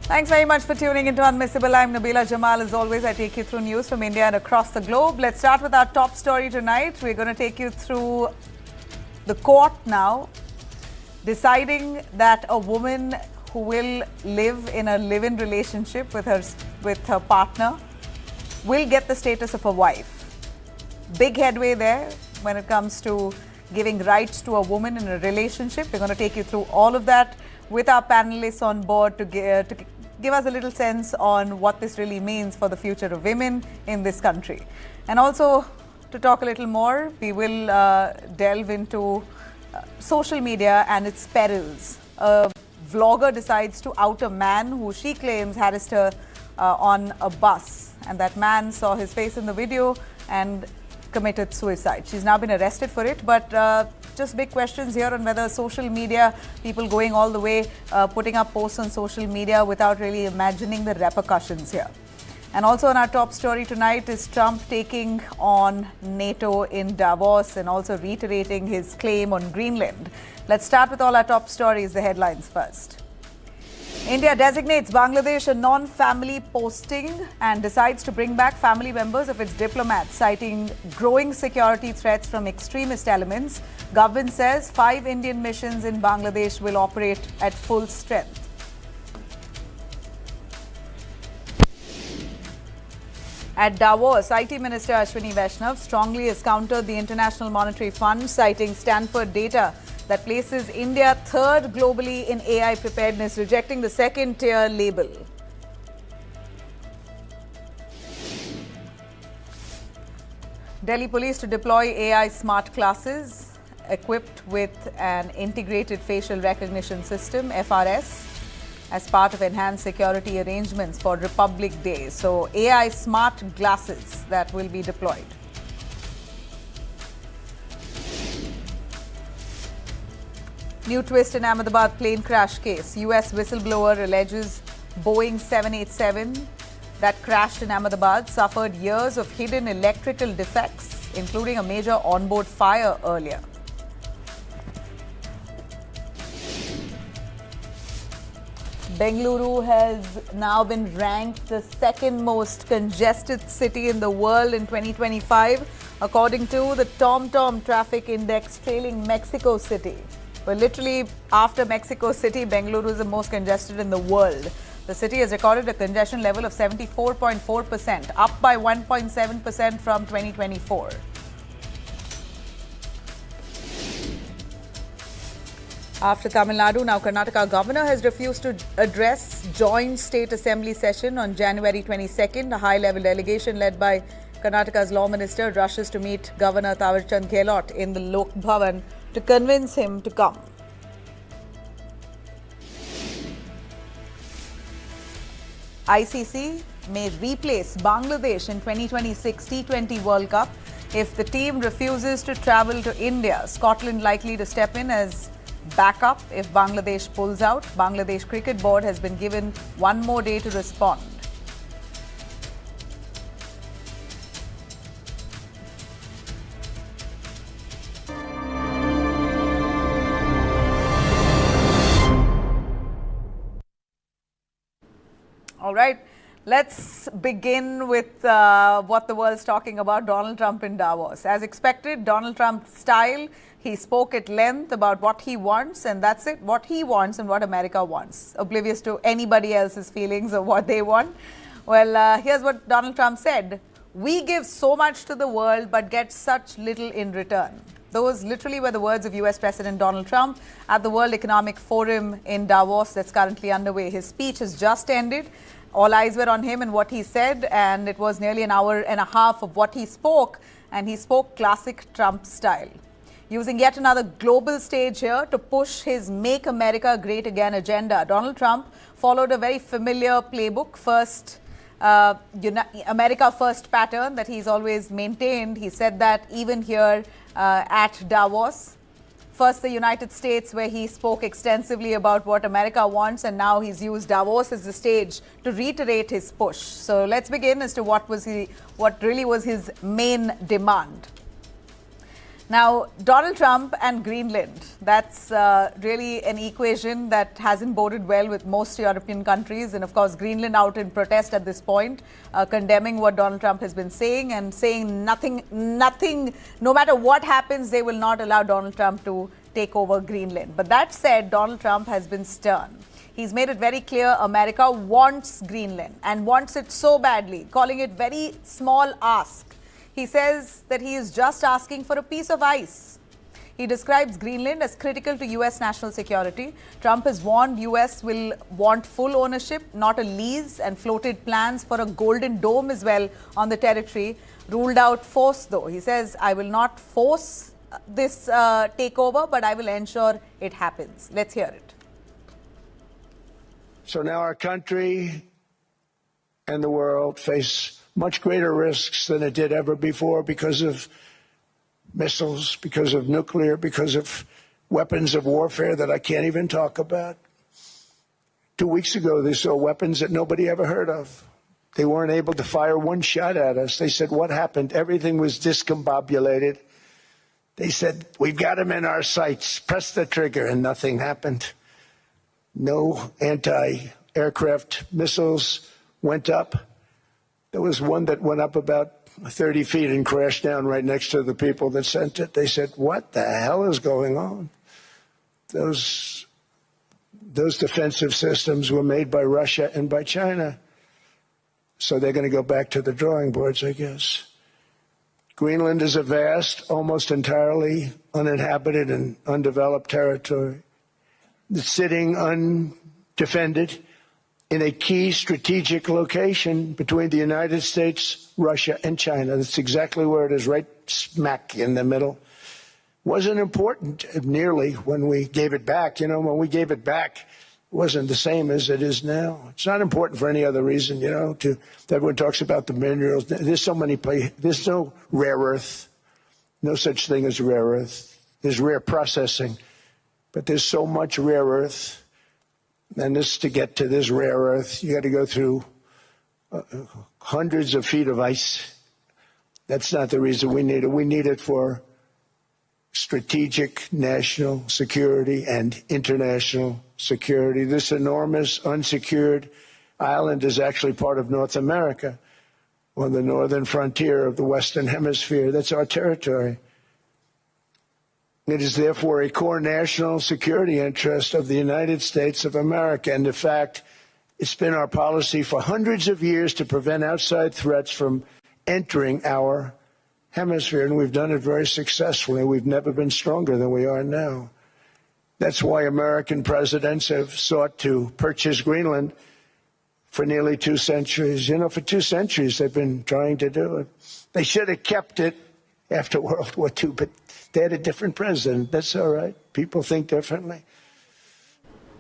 Thanks very much for tuning into Unmissable. I'm Nabila Jamal. As always, I take you through news from India and across the globe. Let's start with our top story tonight. We're going to take you through the court now, deciding that a woman who will live in a live-in relationship with her partner will get the status of a wife. Big headway there when it comes to giving rights to a woman in a relationship. We're going to take you through all of that with our panelists on board to give us a little sense on what this really means for the future of women in this country. And also, to talk a little more, we will delve into social media and its perils. A vlogger decides to out a man who she claims harassed her on a bus, and that man saw his face in the video and committed suicide. She's now been arrested for it, but just big questions here on whether social media, people going all the way, putting up posts on social media without really imagining the repercussions here. And also on our top story tonight is Trump taking on NATO in Davos and also reiterating his claim on Greenland. Let's start with all our top stories, the headlines first. India designates Bangladesh a non-family posting and decides to bring back family members of its diplomats, citing growing security threats from extremist elements. Government says 5 Indian missions in Bangladesh will operate at full strength. At Davos, IT Minister Ashwini Vaishnav strongly has countered the International Monetary Fund, citing Stanford data that places India third globally in AI preparedness, rejecting the second-tier label. Delhi police to deploy AI smart classes equipped with an integrated facial recognition system, FRS, as part of enhanced security arrangements for Republic Day. So AI smart glasses that will be deployed. New twist in Ahmedabad plane crash case. US whistleblower alleges Boeing 787 that crashed in Ahmedabad suffered years of hidden electrical defects, including a major onboard fire earlier. Bengaluru has now been ranked the second most congested city in the world in 2025, according to the TomTom Traffic Index, trailing Mexico City. Well, literally after Mexico City, Bengaluru is the most congested in the world. The city has recorded a congestion level of 74.4%, up by 1.7% from 2024. After Tamil Nadu, now Karnataka governor has refused to address joint state assembly session on January 22nd. A high-level delegation led by Karnataka's law minister rushes to meet Governor Thawarchand Gehlot in the Lok Bhavan to convince him to come. ICC may replace Bangladesh in 2026 T20 World Cup if the team refuses to travel to India. Scotland likely to step in as backup if Bangladesh pulls out. Bangladesh Cricket Board has been given one more day to respond. All right, let's begin with what the world's talking about, Donald Trump in Davos. As expected, Donald Trump's style, he spoke at length about what he wants, and that's it, what he wants and what America wants, oblivious to anybody else's feelings of what they want. Well, here's what Donald Trump said. We give so much to the world but get such little in return. Those literally were the words of US President Donald Trump at the World Economic Forum in Davos that's currently underway. His speech has just ended. All eyes were on him and what he said, and it was nearly an hour and a half of what he spoke, and he spoke classic Trump style, using yet another global stage here to push his Make America Great Again agenda. Donald Trump followed a very familiar playbook, America First pattern that he's always maintained. He said that even here at Davos. First, the United States, where he spoke extensively about what America wants, and now he's used Davos as the stage to reiterate his push. So let's begin as to what really was his main demand. Now, Donald Trump and Greenland, that's really an equation that hasn't boded well with most European countries. And of course, Greenland out in protest at this point, condemning what Donald Trump has been saying and saying nothing, no matter what happens, they will not allow Donald Trump to take over Greenland. But that said, Donald Trump has been stern. He's made it very clear America wants Greenland and wants it so badly, calling it very small ask. He says that he is just asking for a piece of ice. He describes Greenland as critical to U.S. national security. Trump has warned U.S. will want full ownership, not a lease, and floated plans for a golden dome as well on the territory. Ruled out force, though. He says, I will not force this takeover, but I will ensure it happens. Let's hear it. So now our country and the world face much greater risks than it did ever before because of missiles, because of nuclear, because of weapons of warfare that I can't even talk about. 2 weeks ago, they saw weapons that nobody ever heard of. They weren't able to fire one shot at us. They said, what happened? Everything was discombobulated. They said, we've got them in our sights. Press the trigger, and nothing happened. No anti-aircraft missiles went up. There was one that went up about 30 feet and crashed down right next to the people that sent it. They said, what the hell is going on? Those defensive systems were made by Russia and by China. So they're going to go back to the drawing boards, I guess. Greenland is a vast, almost entirely uninhabited and undeveloped territory. It's sitting undefended in a key strategic location between the United States, Russia, and China. That's exactly where it is, right smack in the middle. Wasn't important nearly when we gave it back. You know, when we gave it back, it wasn't the same as it is now. It's not important for any other reason, you know, everyone talks about the minerals. There's so many places. There's no rare earth, no such thing as rare earth. There's rare processing, but there's so much rare earth. And this, to get to this rare earth, you got to go through hundreds of feet of ice. That's not the reason we need it. We need it for strategic national security and international security. This enormous unsecured island is actually part of North America, on the northern frontier of the Western Hemisphere. That's our territory. It is therefore a core national security interest of the United States of America. And in fact, it's been our policy for hundreds of years to prevent outside threats from entering our hemisphere. And we've done it very successfully. We've never been stronger than we are now. That's why American presidents have sought to purchase Greenland for nearly 2 centuries. You know, for 2 centuries they've been trying to do it. They should have kept it after World War II, but they had a different president. That's all right. People think differently.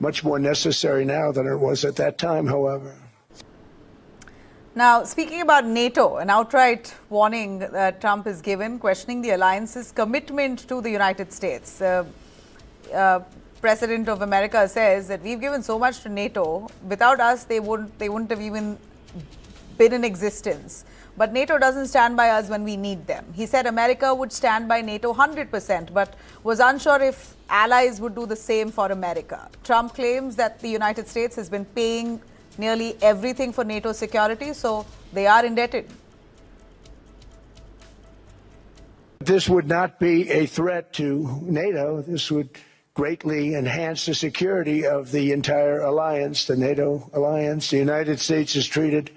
Much more necessary now than it was at that time, however. Now, speaking about NATO, an outright warning that Trump has given, questioning the alliance's commitment to the United States. President of America says that we've given so much to NATO. Without us, they wouldn't have even been in existence. But NATO doesn't stand by us when we need them. He said America would stand by NATO 100%, but was unsure if allies would do the same for America. Trump claims that the United States has been paying nearly everything for NATO security, so they are indebted. This would not be a threat to NATO. This would greatly enhance the security of the entire alliance, the NATO alliance. The United States is treated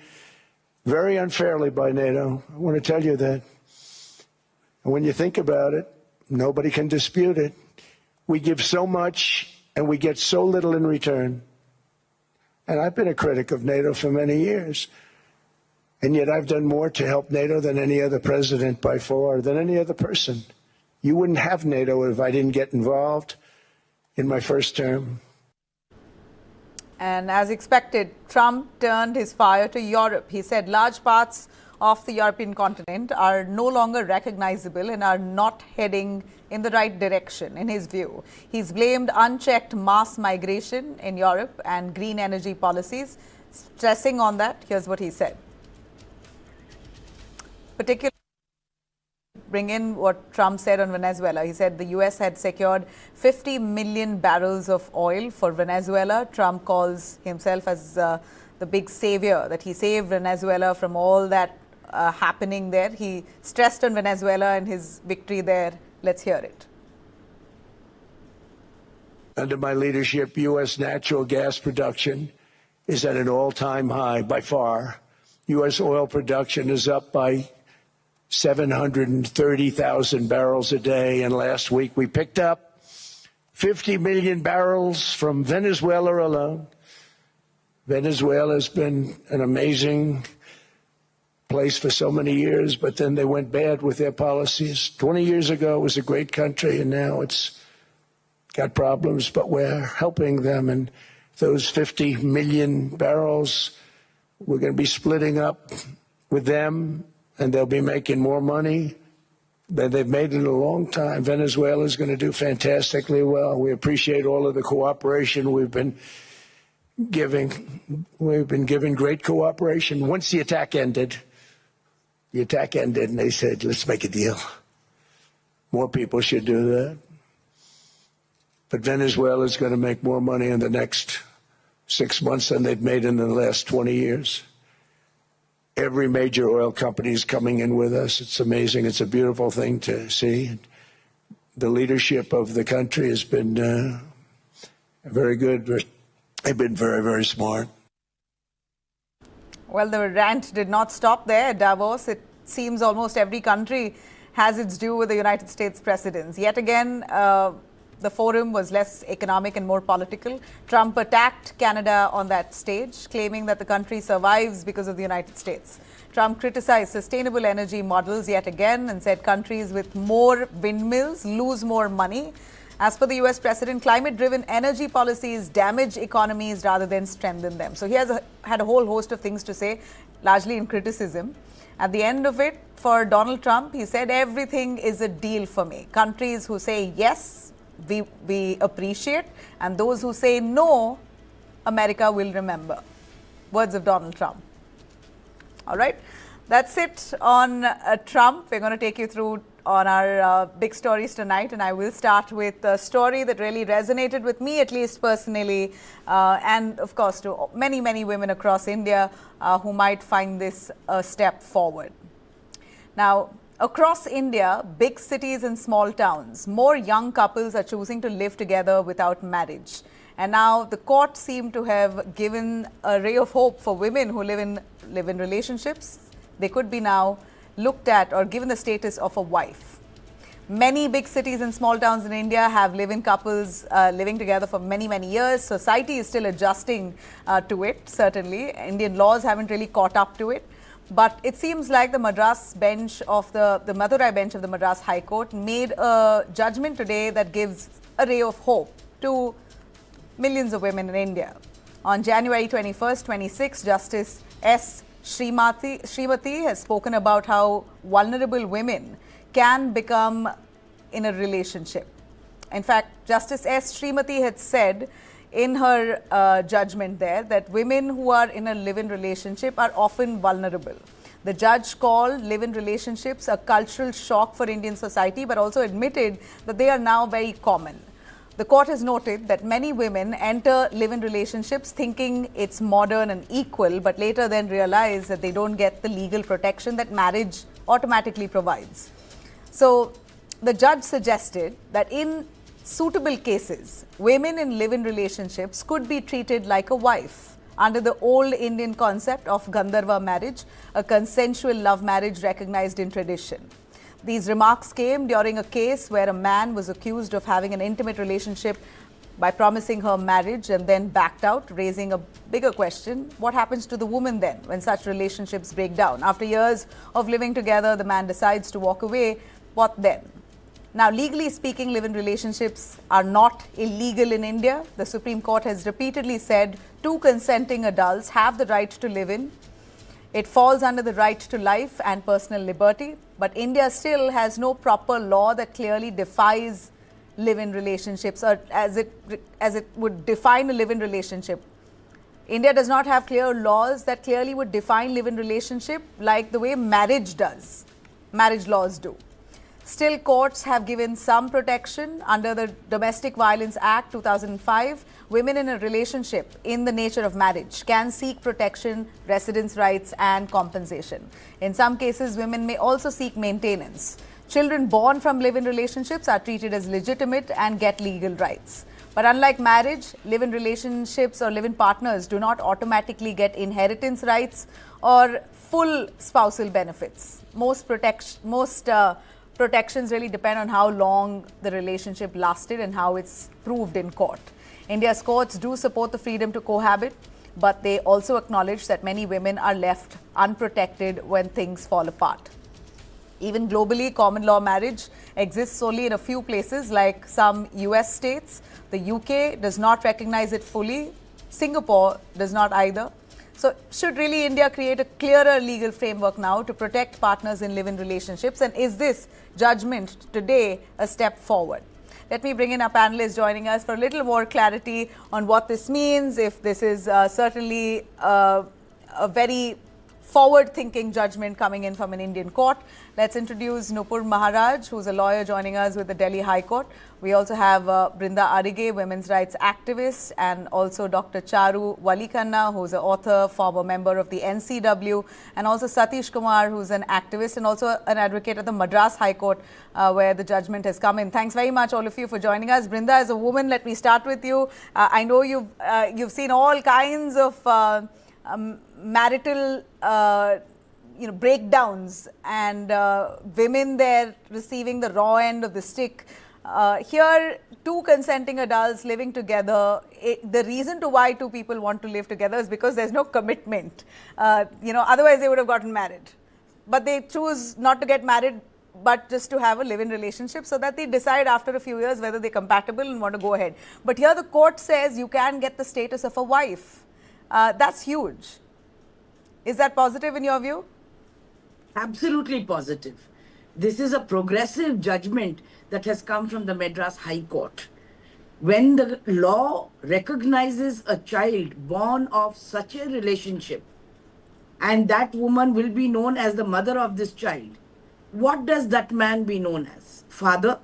very unfairly by NATO. I want to tell you that. And when you think about it, nobody can dispute it. We give so much and we get so little in return. And I've been a critic of NATO for many years. And yet I've done more to help NATO than any other president by far, than any other person. You wouldn't have NATO if I didn't get involved in my first term. And as expected, Trump turned his fire to Europe. He said large parts of the European continent are no longer recognizable and are not heading in the right direction, in his view. He's blamed unchecked mass migration in Europe and green energy policies. Stressing on that, here's what he said. Particularly bring in what Trump said on Venezuela. He said the US had secured 50 million barrels of oil for Venezuela. Trump calls himself as the big savior, that he saved Venezuela from all that happening there. He stressed on Venezuela and his victory there. Let's hear it. Under my leadership, U.S. natural gas production is at an all-time high by far. U.S. oil production is up by 730,000 barrels a day. And last week we picked up 50 million barrels from Venezuela alone. Venezuela has been an amazing place for so many years, but then they went bad with their policies. 20 years ago it was a great country, and now it's got problems, but we're helping them. And those 50 million barrels, we're going to be splitting up with them, and they'll be making more money than they've made in a long time. Venezuela is going to do fantastically well. We appreciate all of the cooperation we've been giving. We've been giving great cooperation. Once the attack ended, and they said, let's make a deal. More people should do that. But Venezuela is going to make more money in the next 6 months than they've made in the last 20 years. Every major oil company is coming in with us. It's amazing. It's a beautiful thing to see. The leadership of the country has been very good. They've been very, very smart. Well, the rant did not stop there at Davos. It seems almost every country has its due with the United States presidents. Yet again, the forum was less economic and more political. Trump attacked Canada on that stage, claiming that the country survives because of the United States. Trump criticized sustainable energy models yet again and said countries with more windmills lose more money. As per the US president, climate-driven energy policies damage economies rather than strengthen them. So he has had a whole host of things to say, largely in criticism. At the end of it, for Donald Trump, he said, everything is a deal for me. Countries who say yes, we appreciate, and those who say no, America will remember. Words of Donald Trump. All right, that's it on Trump. We're going to take you through on our big stories tonight, and I will start with a story that really resonated with me, at least personally, and of course to many, many women across India who might find this a step forward. Now, across India, big cities and small towns, more young couples are choosing to live together without marriage. And now the court seemed to have given a ray of hope for women who live in relationships. They could be now looked at or given the status of a wife. Many big cities and small towns in India have live-in couples living together for many, many years. Society is still adjusting to it, certainly. Indian laws haven't really caught up to it. But it seems like the Madras bench of the Madurai bench of the Madras High Court made a judgment today that gives a ray of hope to millions of women in India. On January 21st, 26, Justice S. Shrimati has spoken about how vulnerable women can become in a relationship. In fact, Justice S. Shrimati had said in her judgment there that women who are in a live-in relationship are often vulnerable. The judge called live-in relationships a cultural shock for Indian society, but also admitted that they are now very common. The court has noted that many women enter live-in relationships thinking it's modern and equal, but later then realize that they don't get the legal protection that marriage automatically provides. So the judge suggested that in suitable cases, women in live-in relationships could be treated like a wife under the old Indian concept of Gandharva marriage, a consensual love marriage recognized in tradition. These remarks came during a case where a man was accused of having an intimate relationship by promising her marriage and then backed out, raising a bigger question: what happens to the woman then when such relationships break down? After years of living together, the man decides to walk away. What then? Now, legally speaking, live-in relationships are not illegal in India. The Supreme Court has repeatedly said two consenting adults have the right to live in. It falls under the right to life and personal liberty. But India still has no proper law that clearly defines live-in relationships, or as it would define a live-in relationship. India does not have clear laws that clearly would define live-in relationship like the way marriage does, marriage laws do. Still, courts have given some protection. Under the Domestic Violence Act 2005, women in a relationship in the nature of marriage can seek protection, residence rights and compensation. In some cases, women may also seek maintenance. Children born from live-in relationships are treated as legitimate and get legal rights. But unlike marriage, live-in relationships or live-in partners do not automatically get inheritance rights or full spousal benefits. Most protections really depend on how long the relationship lasted and how it's proved in court. India's courts do support the freedom to cohabit, but they also acknowledge that many women are left unprotected when things fall apart. Even globally, common law marriage exists only in a few places like some US states. The UK does not recognize it fully. Singapore does not either. So should really India create a clearer legal framework now to protect partners in live-in relationships? And is this judgment today a step forward? Let me bring in our panelists joining us for a little more clarity on what this means, if this is certainly a very forward-thinking judgment coming in from an Indian court. Let's introduce Nupur Maharaj, who's a lawyer joining us with the Delhi High Court. We also have Brinda Arige, women's rights activist, and also Dr. Charu Walikhanna, who's an author, former member of the NCW, and also Satish Kumar, who's an activist and also an advocate at the Madras High Court, where the judgment has come in. Thanks very much, all of you, for joining us. Brinda, as a woman, let me start with you. I know you've seen all kinds of marital breakdowns and women there receiving the raw end of the stick. Here, two consenting adults living together, the reason to why two people want to live together is because there's no commitment. Otherwise they would have gotten married. But they choose not to get married, but just to have a live-in relationship so that they decide after a few years whether they're compatible and want to go ahead. But here the court says you can get the status of a wife. That's huge. Is that positive in your view? Absolutely positive. This is a progressive judgment that has come from the Madras High Court. When the law recognizes a child born of such a relationship, and that woman will be known as the mother of this child, what does that man be known as? Father?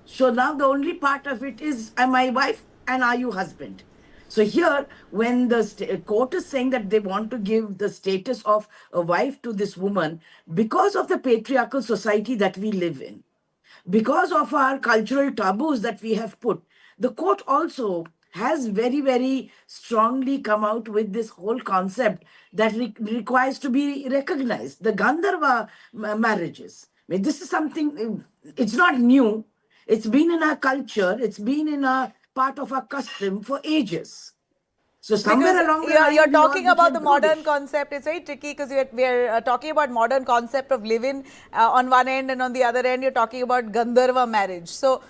So now the only part of it is, am I wife and are you husband? So here, when the court is saying that they want to give the status of a wife to this woman, because of the patriarchal society that we live in, because of our cultural taboos that we have put, the court also has very, very strongly come out with this whole concept that requires to be recognized. The Gandharva marriages. I mean, this is something, it's not new. It's been in our culture. It's been in a part of our custom for ages. So somewhere because along the line, you're talking about the modern British. concept. It's very tricky because we're talking about modern concept of live-in on one end, and on the other end you're talking about Gandharva marriage. So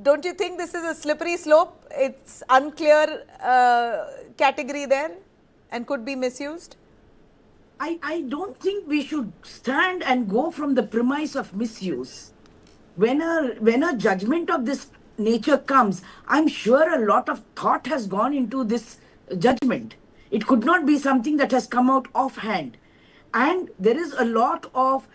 don't you think this is a slippery slope? It's unclear category there and could be misused? I don't think we should stand and go from the premise of misuse. When a judgment of this nature comes, I'm sure a lot of thought has gone into this judgment. It could not be something that has come out offhand. And there is a lot of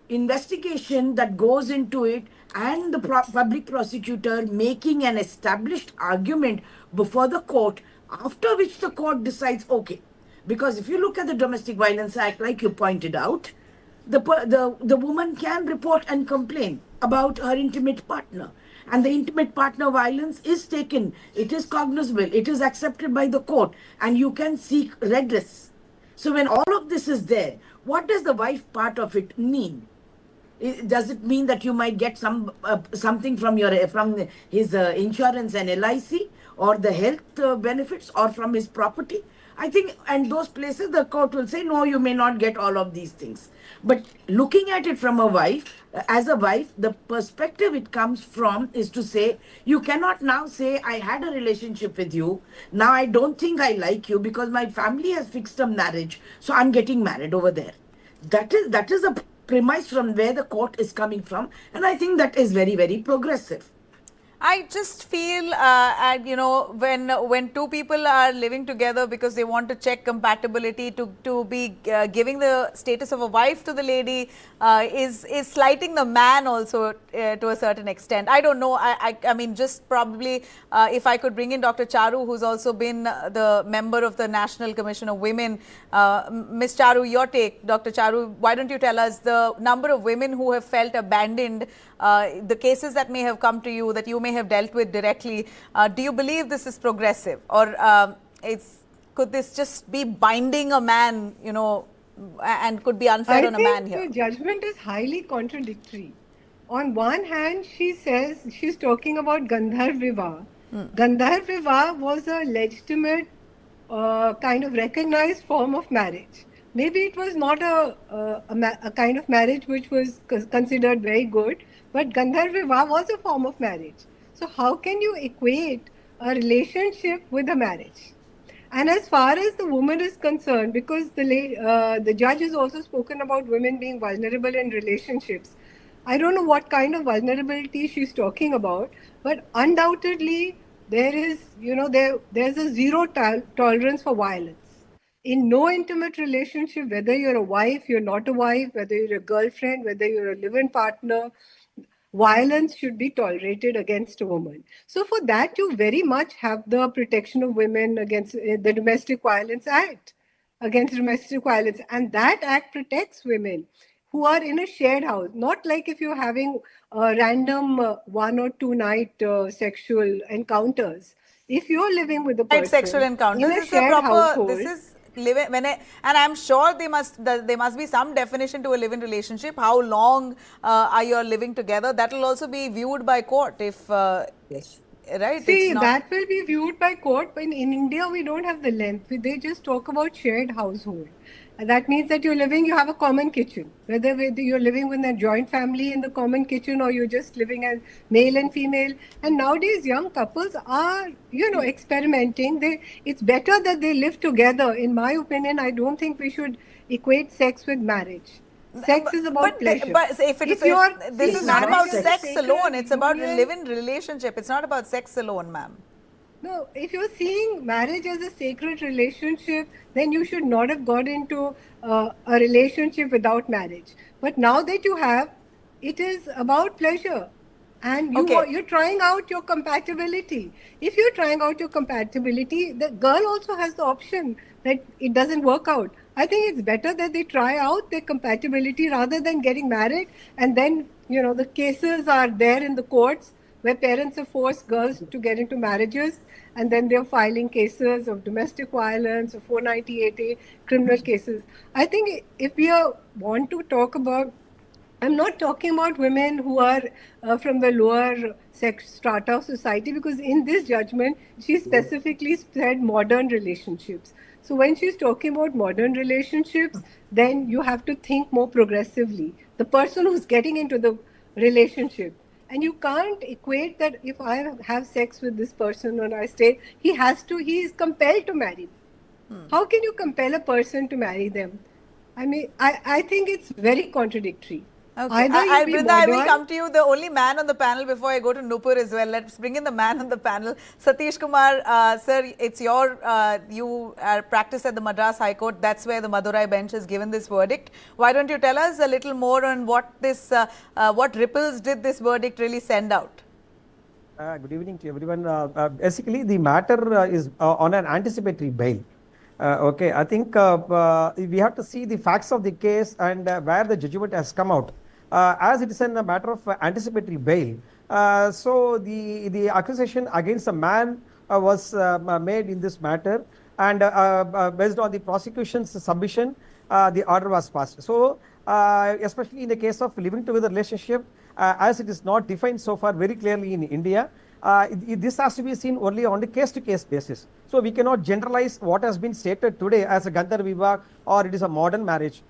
investigation that goes into it, and the public prosecutor making an established argument before the court, after which the court decides, okay. Because if you look at the Domestic Violence Act, like you pointed out, the woman can report and complain about her intimate partner. And the intimate partner violence is taken, it is cognizable, it is accepted by the court, and you can seek redress. So when all of this is there, what does the wife part of it mean? Does it mean that you might get something from his insurance and LIC, or the health benefits, or from his property? I think, and those places the court will say, no, you may not get all of these things. But looking at it from a wife, as a wife, the perspective it comes from is to say, you cannot now say, I had a relationship with you. Now I don't think I like you because my family has fixed a marriage. So I'm getting married over there. That is a premise from where the court is coming from. And I think that is very, very progressive. I just feel, and you know, when two people are living together because they want to check compatibility, to be giving the status of a wife to the lady is slighting the man also to a certain extent. I don't know. I mean, just probably if I could bring in Dr. Charu, who's also been the member of the National Commission of Women. Ms. Charu, your take, Dr. Charu. Why don't you tell us the number of women who have felt abandoned? The cases that may have come to you, that you may have dealt with directly, do you believe this is progressive, or could this just be binding a man, you know, and could be unfair on a man here? I think the judgment is highly contradictory. On one hand, she says she's talking about Gandharva. Gandharva was a legitimate kind of recognized form of marriage. Maybe it was not a kind of marriage which was considered very good, but Gandharva was a form of marriage. So how can you equate a relationship with a marriage? And as far as the woman is concerned, because the judge has also spoken about women being vulnerable in relationships. I don't know what kind of vulnerability she's talking about, but undoubtedly there is, you know, there's a zero tolerance for violence. In no intimate relationship, whether you're a wife, you're not a wife, whether you're a girlfriend, whether you're a live-in partner, violence should be tolerated against a woman. So for that, you very much have the Protection of Women against the Domestic Violence Act, against domestic violence. And that act protects women who are in a shared house, not like if you're having random 1 or 2 night sexual encounters. If you're living with a person Sexual encounters, in a shared household, this is and I'm sure there must be some definition to a live-in relationship. How long are you living together? That will also be viewed by court if yes. Right. See, that will be viewed by court, but in India we don't have the length. They just talk about shared household. And that means that you have a common kitchen. Whether you're living with a joint family in the common kitchen or you're just living as male and female. And nowadays young couples are, you know, experimenting. It's better that they live together. In my opinion, I don't think we should equate sex with marriage. Sex is about pleasure. But if this is not about sex alone, it's about a live-in relationship. It's not about sex alone, ma'am. No, if you're seeing marriage as a sacred relationship, then you should not have got into a relationship without marriage. But now that you have, it is about pleasure. And you're trying out your compatibility. If you're trying out your compatibility, the girl also has the option that it doesn't work out. I think it's better that they try out their compatibility rather than getting married. And then, you know, the cases are there in the courts where parents have forced girls to get into marriages, and then they're filing cases of domestic violence or 498A criminal cases. I think if we want to talk about, I'm not talking about women who are from the lower sex strata of society, because in this judgment, she specifically said modern relationships. So when she's talking about modern relationships, then you have to think more progressively. The person who's getting into the relationship. And you can't equate that if I have sex with this person or I stay, he is compelled to marry me. How can you compel a person to marry them? I mean, I think it's very contradictory. Okay. Brinda, I will come to you, the only man on the panel, before I go to Nupur as well. Let's bring in the man on the panel. Satish Kumar, sir, it's you practice at the Madras High Court. That's where the Madurai bench has given this verdict. Why don't you tell us a little more on what ripples did this verdict really send out? Good evening to everyone. Basically, the matter is on an anticipatory bail. Okay, I think we have to see the facts of the case and where the judgment has come out. As it is a matter of anticipatory bail, so the accusation against a man was made in this matter, and based on the prosecution's submission, the order was passed. So, especially in the case of living together relationship, as it is not defined so far very clearly in India, this has to be seen only on the case-to-case basis. So we cannot generalize what has been stated today as a Gandharva or it is a modern marriage.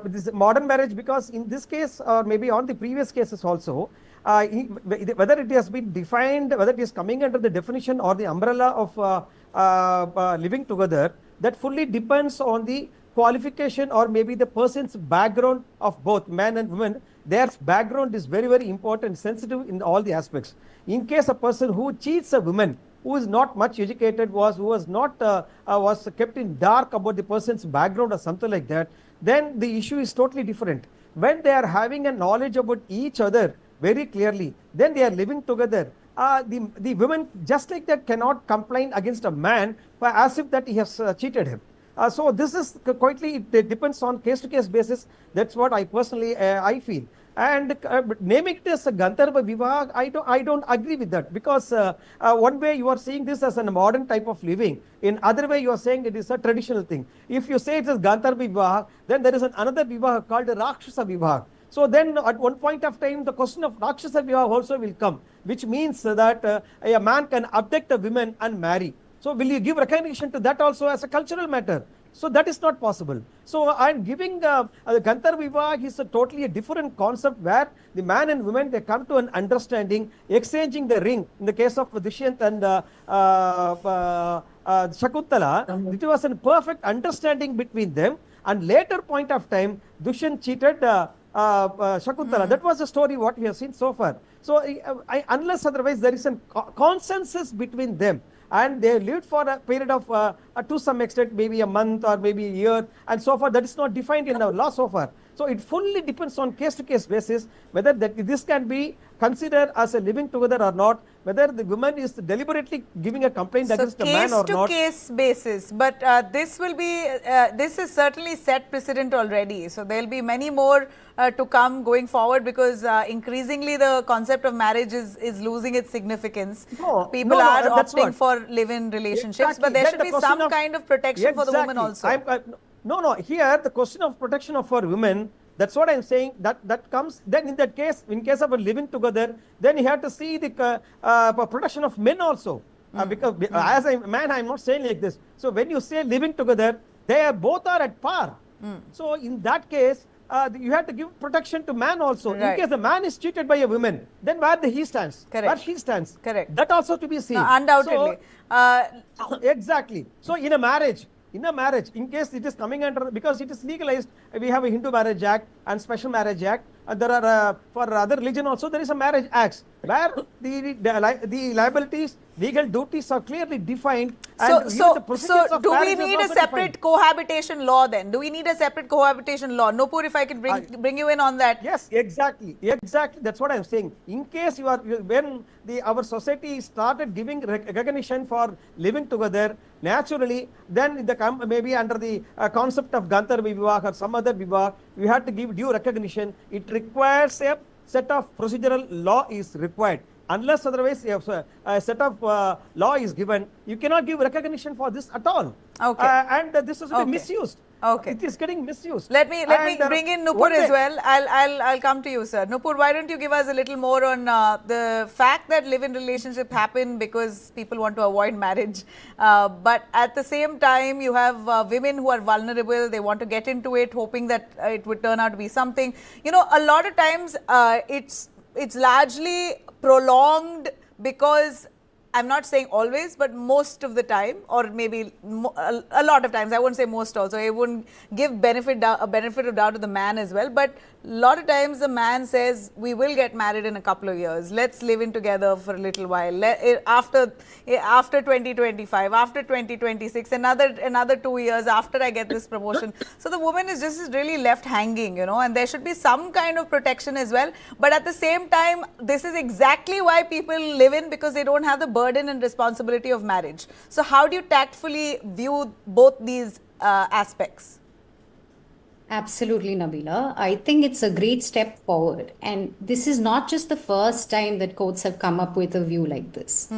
This is modern marriage because in this case or maybe on the previous cases also, whether it has been defined, whether it is coming under the definition or the umbrella of living together, that fully depends on the qualification or maybe the person's background of both men and women, their background is very, very important, sensitive in all the aspects. In case a person who cheats a woman who is not much educated, who was not was kept in dark about the person's background or something like that, then the issue is totally different. When they are having a knowledge about each other very clearly, then they are living together. The women just like that cannot complain against a man as if that he has cheated him. So this is quietly, it depends on case-to-case basis. That's what I personally I feel. And naming it as a Gandharva Vivah, I don't agree with that, because one way you are seeing this as a modern type of living, in other way you are saying it is a traditional thing. If you say it is Gandharva Vivah, then there is another Vivah called Rakshasa Vivah. So then at one point of time, the question of Rakshasa Vivah also will come, which means that a man can abduct a woman and marry. So will you give recognition to that also as a cultural matter? So that is not possible. So I'm giving Gandharva Vivah is a totally a different concept, where the man and women, they come to an understanding, exchanging the ring. In the case of Dushyant and Shakuntala, it was a perfect understanding between them. And later point of time, Dushyant cheated Shakuntala. That was the story what we have seen so far. So unless otherwise there is a consensus between them, and they lived for a period of to some extent maybe a month or maybe a year and so far, that is not defined in our law so far. So it fully depends on case-to-case basis whether this can be considered as a living together or not, whether the woman is deliberately giving a complaint against the man or not. Case-to-case basis, but this will be, this is certainly set precedent already. So there will be many more to come going forward, because increasingly the concept of marriage is losing its significance. People are opting for live-in relationships, but there should be some kind of protection for the woman also. No, here the question of protection for women, that's what I'm saying, that comes, then in that case, in case of a living together, then you have to see the protection of men also. Because as a man, I'm not saying like this. So when you say living together, both are at par. So in that case, you have to give protection to man also. Right. In case the man is cheated by a woman, then where he stands, where she stands. Correct. That also to be seen. No, undoubtedly. So, exactly. So in a marriage, in case it is coming under, because it is legalized, we have a Hindu Marriage Act and Special Marriage Act. There are for other religion also there is a Marriage Act where the liabilities, legal duties are clearly defined. And so do we need a separate cohabitation law then? Do we need a separate cohabitation law? Nupur, if I could bring you in on that. Yes, exactly. That's what I'm saying. In case when our society started giving recognition for living together, naturally, then maybe under the concept of Gandharva Vivah or some other Vivah, we have to give due recognition. It requires a set of procedural law is required. Unless otherwise a set of law is given, you cannot give recognition for this at all. Okay. And this is misused. Okay. It is getting misused. Let me bring in Nupur as well. I'll come to you, sir. Nupur, why don't you give us a little more on the fact that live-in relationship happen because people want to avoid marriage, but at the same time you have women who are vulnerable. They want to get into it, hoping that it would turn out to be something. You know, a lot of times it's largely prolonged because, I'm not saying always, but most of the time, or maybe a lot of times, I won't say most also, I wouldn't give a benefit of doubt to the man as well, but a lot of times the man says, we will get married in a couple of years, let's live in together for a little while, after 2025, after 2026, another 2 years after I get this promotion. So the woman is just really left hanging, you know, and there should be some kind of protection as well. But at the same time, this is exactly why people live in, because they don't have the burden and responsibility of marriage. So how do you tactfully view both these aspects? Absolutely, Nabila. I think it's a great step forward. And this is not just the first time that courts have come up with a view like this.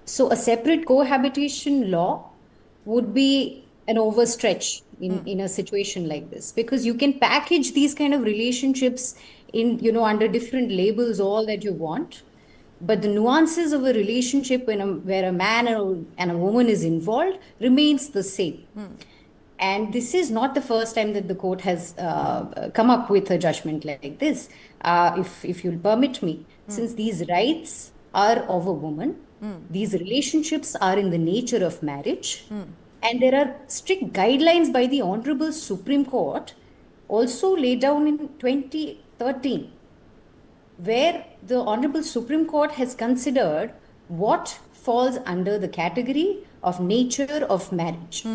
So a separate cohabitation law would be an overstretch in a situation like this, because you can package these kind of relationships in, under different labels, all that you want. But the nuances of a relationship where a man and a woman is involved remains the same. And this is not the first time that the court has come up with a judgment like this. If you'll permit me, since these rights are of a woman, these relationships are in the nature of marriage, And there are strict guidelines by the Honorable Supreme Court, also laid down in 2013, where the Honorable Supreme Court has considered what falls under the category of nature of marriage.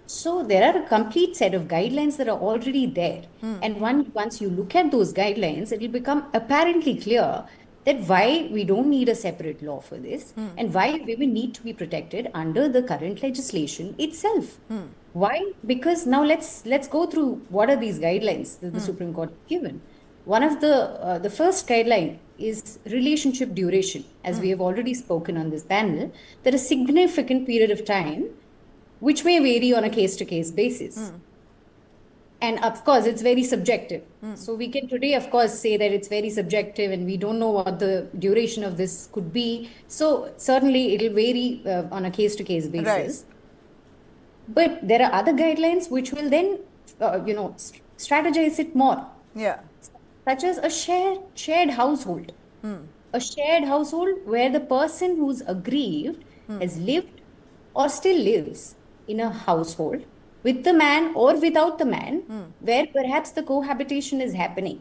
So there are a complete set of guidelines that are already there. And once you look at those guidelines, it will become apparently clear that why we don't need a separate law for this and why women need to be protected under the current legislation itself. Why? Because now let's go through what are these guidelines that the Supreme Court has given. One of the first guideline is relationship duration. As we have already spoken on this panel, that a significant period of time which may vary on a case-to-case basis. And of course, it's very subjective. So we can today, of course, say that it's very subjective and we don't know what the duration of this could be. So certainly it'll vary on a case-to-case basis. Right. But there are other guidelines which will then, strategize it more. Yeah. Such as a shared household. A shared household where the person who's aggrieved has lived or still lives in a household with the man or without the man, where perhaps the cohabitation is happening.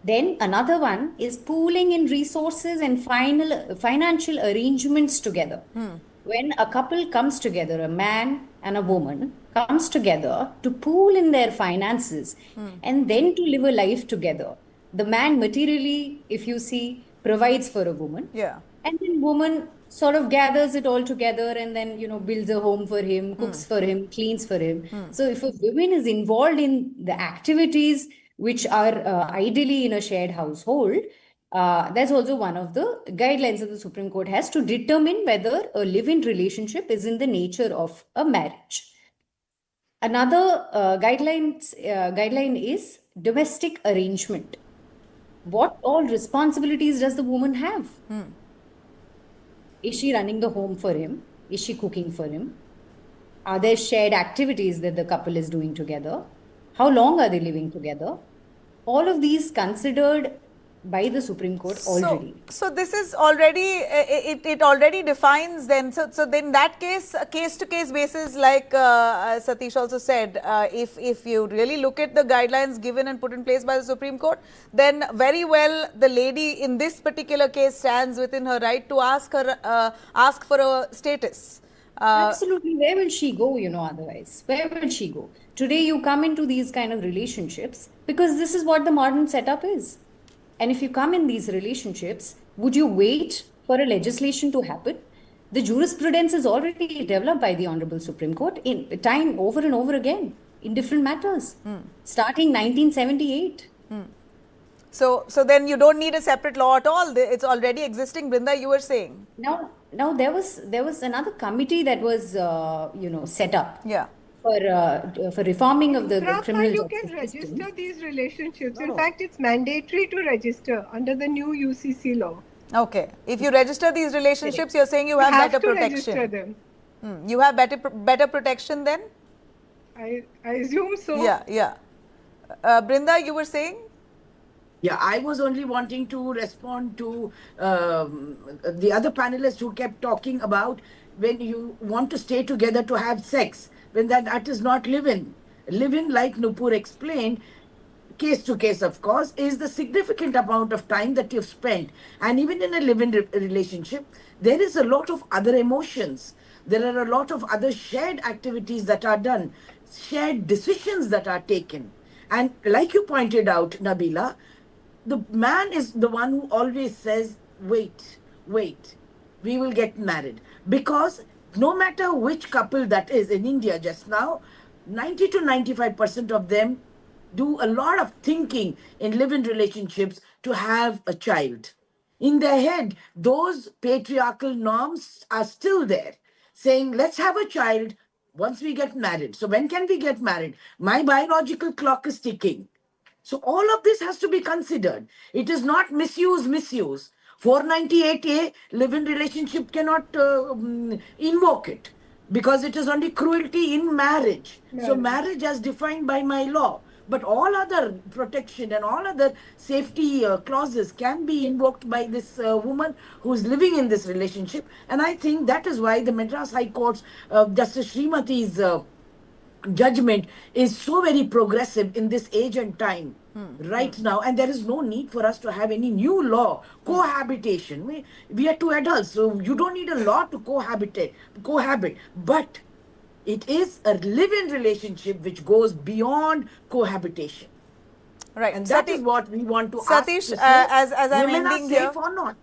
Then another one is pooling in resources and financial arrangements together. When a couple comes together, a man and a woman comes together to pool in their finances and then to live a life together. The man materially, if you see, provides for a woman. Yeah. And then woman sort of gathers it all together and then, builds a home for him, cooks for him, cleans for him. So if a woman is involved in the activities which are ideally in a shared household, that's also one of the guidelines that the Supreme Court has to determine whether a live-in relationship is in the nature of a marriage. Another guideline is domestic arrangement. What all responsibilities does the woman have? Is she running the home for him? Is she cooking for him? Are there shared activities that the couple is doing together? How long are they living together? All of these considered by the Supreme Court already. So this is already, it already defines then, so then that case-to-case basis, like Satish also said, if you really look at the guidelines given and put in place by the Supreme Court, then very well the lady in this particular case stands within her right to ask for a status. Absolutely. Where will she go, otherwise? Where will she go? Today you come into these kind of relationships because this is what the modern setup is. And if you come in these relationships, would you wait for a legislation to happen? The jurisprudence is already developed by the Honorable Supreme Court in time over and over again in different matters, starting 1978. So then you don't need a separate law at all. It's already existing. Brinda, you were saying. Now there was another committee that was set up. Yeah. For reforming of the criminal you justice can system. register these relationships. In fact, it's mandatory to register under the new UCC law. Okay. If you register these relationships, you're saying you have better to protection. register them. You have better protection then? I assume so. Yeah. Brinda, you were saying? Yeah, I was only wanting to respond to the other panelists who kept talking about when you want to stay together to have sex, when that is not live-in. Live-in, like Nupur explained, case to case, of course, is the significant amount of time that you've spent. And even in a live-in relationship, there is a lot of other emotions. There are a lot of other shared activities that are done, shared decisions that are taken. And like you pointed out, Nabila, the man is the one who always says, wait, we will get married. Because no matter which couple that is in India just now, 90 to 95% of them do a lot of thinking in live-in relationships to have a child. In their head, those patriarchal norms are still there, saying, let's have a child once we get married. So when can we get married? My biological clock is ticking. So all of this has to be considered. It is not misuse. 498A live-in relationship cannot invoke it because it is only cruelty in marriage. So marriage as defined by my law. but all other protection and all other safety clauses can be invoked by this woman who's living in this relationship. And I think that is why the Madras High Court's Justice Srimati's judgment is so very progressive in this age and time right now, and there is no need for us to have any new law. Cohabitation, we are two adults, so you don't need a law to cohabit, but it is a live-in relationship which goes beyond cohabitation. Right. And that is what we want to Satish, ask to as I'm women ending are here. safe or not.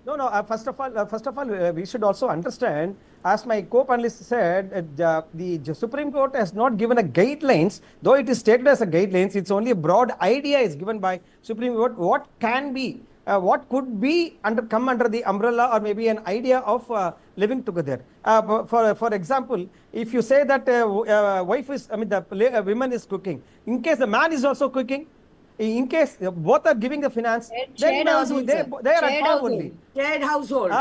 No. First of all, we should also understand, as my co-panelist said, the Supreme Court has not given a guidelines, though it is stated as a guidelines. It's only a broad idea is given by Supreme Court. What can be, what could be come under the umbrella, or maybe an idea of living together. For example, if you say that wife is, the woman is cooking, in case the man is also cooking, in case both are giving the finance, then they are at par only. Shared household.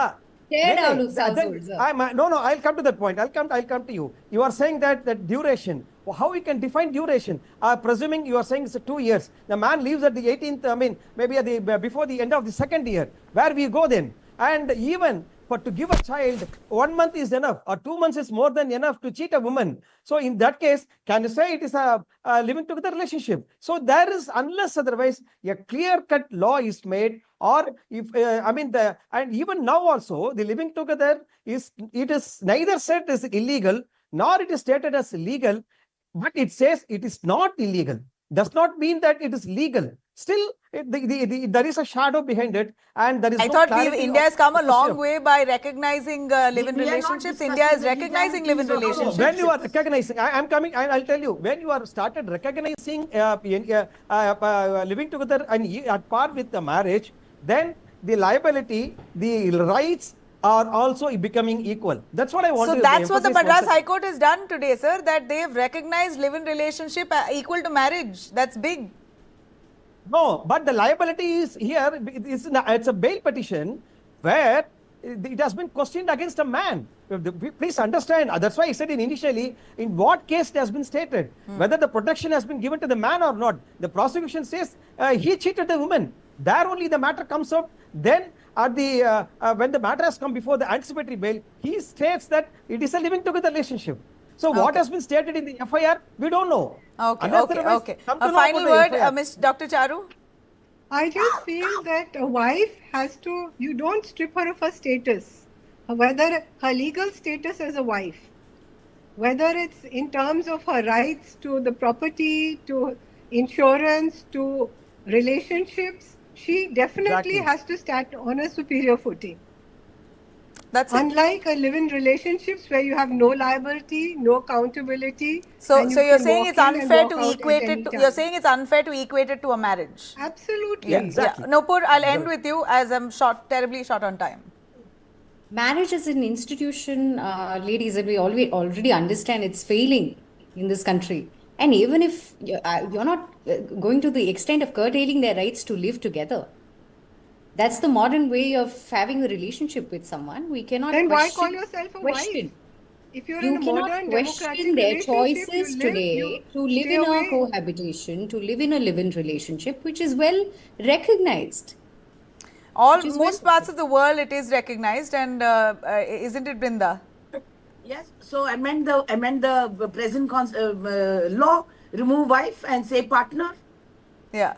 Shared households. No, I'll come to that point. I'll come to you. You are saying that duration. How we can define duration? Presuming you are saying it's 2 years. The man leaves at the 18th. Maybe at the before the end of the second year. Where we go then? And even to give a child, 1 month is enough, or 2 months is more than enough to cheat a woman. So in that case, can you say it is a living together relationship? So there is, unless otherwise a clear-cut law is made, or if and even now also the living together is neither said as illegal nor it is stated as legal, but it says it is not illegal. Does not mean that it is legal. Still, there is a shadow behind it, and there is. I thought India has come a long way by recognizing live-in relationships. India is recognizing live-in relationships. When you are recognizing, I'm coming, I'll tell you, when you are started recognizing living together and at par with the marriage, then the liability, the rights are also becoming equal. That's what I want to So that's what the Madras High Court has done today, sir, that they have recognized live-in relationship equal to marriage. That's big. No, but the liability is here, it's a bail petition where it has been questioned against a man. Please understand, that's why I said initially, in what case it has been stated, whether the protection has been given to the man or not. The prosecution says he cheated the woman. There only the matter comes up. Then at the when the matter has come before the anticipatory bail, he states that it is a living together relationship. So what has been stated in the FIR, we don't know. Okay. A final word, Dr. Charu. I just feel that a wife has to, you don't strip her of her status, whether her legal status as a wife, whether it's in terms of her rights to the property, to insurance, to relationships, she definitely has to stand on a superior footing. That's unlike a live-in relationships where you have no liability, no accountability. So you're saying it's unfair to equate it. You're saying it's unfair to equate it to a marriage. Absolutely. Yeah, exactly. Nopur, I'll end with you as I'm terribly short on time. Marriage as an institution, ladies, that we already understand it's failing in this country. And even if you're not going to the extent of curtailing their rights to live together, that's the modern way of having a relationship with someone. We cannot then why call yourself a wife? If you're in a modern question their choices today to live in a cohabitation, to live in a live-in relationship, which is well recognized. Most parts of the world it is recognized, and isn't it, Brinda? Yes. So amend the present law, remove wife and say partner. Yeah.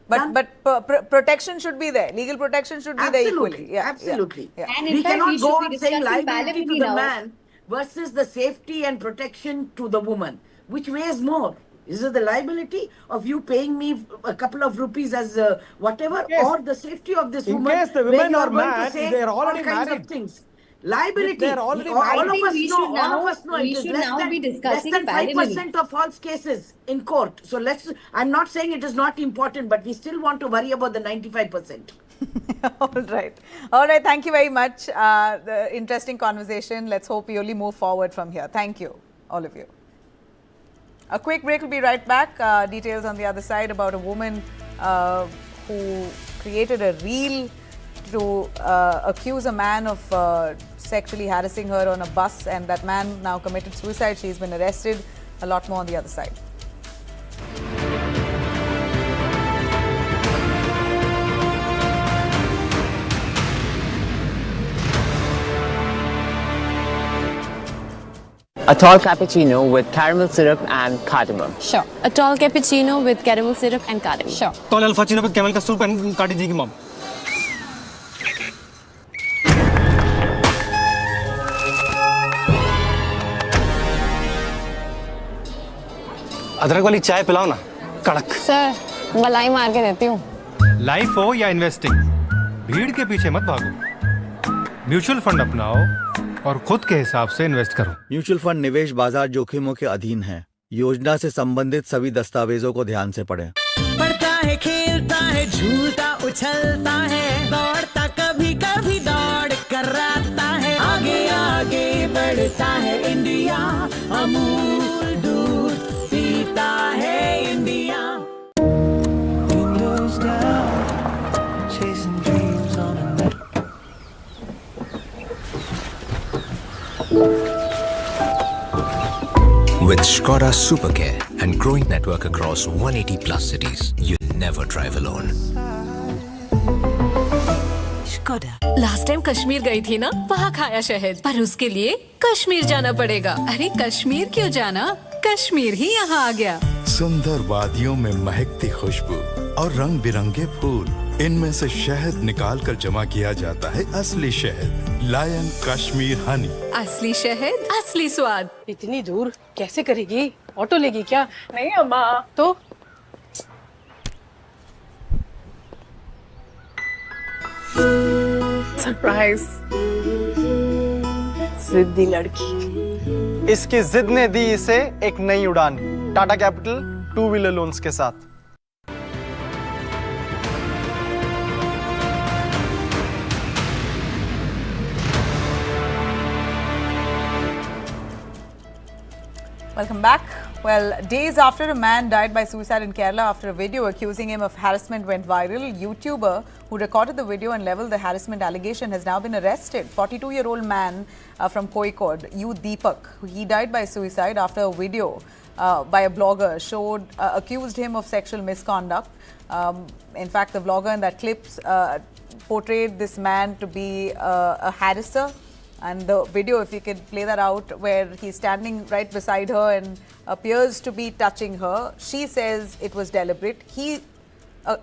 But protection should be there. Legal protection should be there equally. Yeah, absolutely. Yeah. And we cannot go on saying liability to the man versus the safety and protection to the woman. Which weighs more? Is it the liability of you paying me a couple of rupees as whatever, or the safety of this woman? In case the women or man, they are already married. Things. Liability. All of us know it is less than 5% of false cases in court. So I'm not saying it is not important, but we still want to worry about the 95%. All right. Thank you very much. The interesting conversation. Let's hope we only move forward from here. Thank you, all of you. A quick break. We'll be right back. Details on the other side about a woman who created a reel to accuse a man of sexually harassing her on a bus, and that man now committed suicide. She's been arrested. A lot more on the other side. A tall cappuccino with caramel syrup and cardamom. Sure. A tall cappuccino with caramel syrup and cardamom. Sure. Tall alfacino with camel ka soup and काटी जी की mom. अदरक वाली चाय पिलाओ ना, कड़क। Sir, मलाई मार के देती हूँ। लाइफ हो या इन्वेस्टिंग, भीड़ के पीछे मत भागो। म्यूचुअल फंड अपनाओ और खुद के हिसाब से इन्वेस्ट करो। म्यूचुअल फंड निवेश बाजार जोखिमों के अधीन है। योजना से संबंधित सभी दस्तावेजों को ध्यान से पढ़ें। पढ़ता है, खेलता है, झूलता उछलता है, दौड़ता कभी कभी दौड़ कराता है, आगे आगे बढ़ता है इंडिया, अमूल दूध पीता है India. With Skoda Supercare and growing network across 180 plus cities, you never drive alone. Skoda. Last time Kashmir गई थी ना, वहाँ खाया शहद, पर उसके लिए कश्मीर जाना पड़ेगा। अरे कश्मीर क्यों जाना, कश्मीर ही यहाँ आ गया। सुंदर वादियों में महकती खुशबू और रंग बिरंगे फूल, इनमें से शहद निकाल कर जमा किया जाता है असली शहद, लायन कश्मीर हनी। असली शहद, असली स्वाद। इतनी दूर कैसे करेगी? ऑटो लेगी क्या? नहीं अम्मा। तो सरप्राइज। जिद्दी लड़की। इसकी जिद ने दी इसे एक नई उड़ान, टाटा कैपिटल 2 व्हीलर लोन्स के साथ। Welcome back. Well, days after a man died by suicide in Kerala after a video accusing him of harassment went viral, YouTuber who recorded the video and leveled the harassment allegation has now been arrested. 42-year-old man from Kozhikode, Deepak, he died by suicide after a video by a blogger accused him of sexual misconduct. In fact, the vlogger in that clip portrayed this man to be a harasser. And the video, if you could play that out, where he's standing right beside her and appears to be touching her. She says it was deliberate.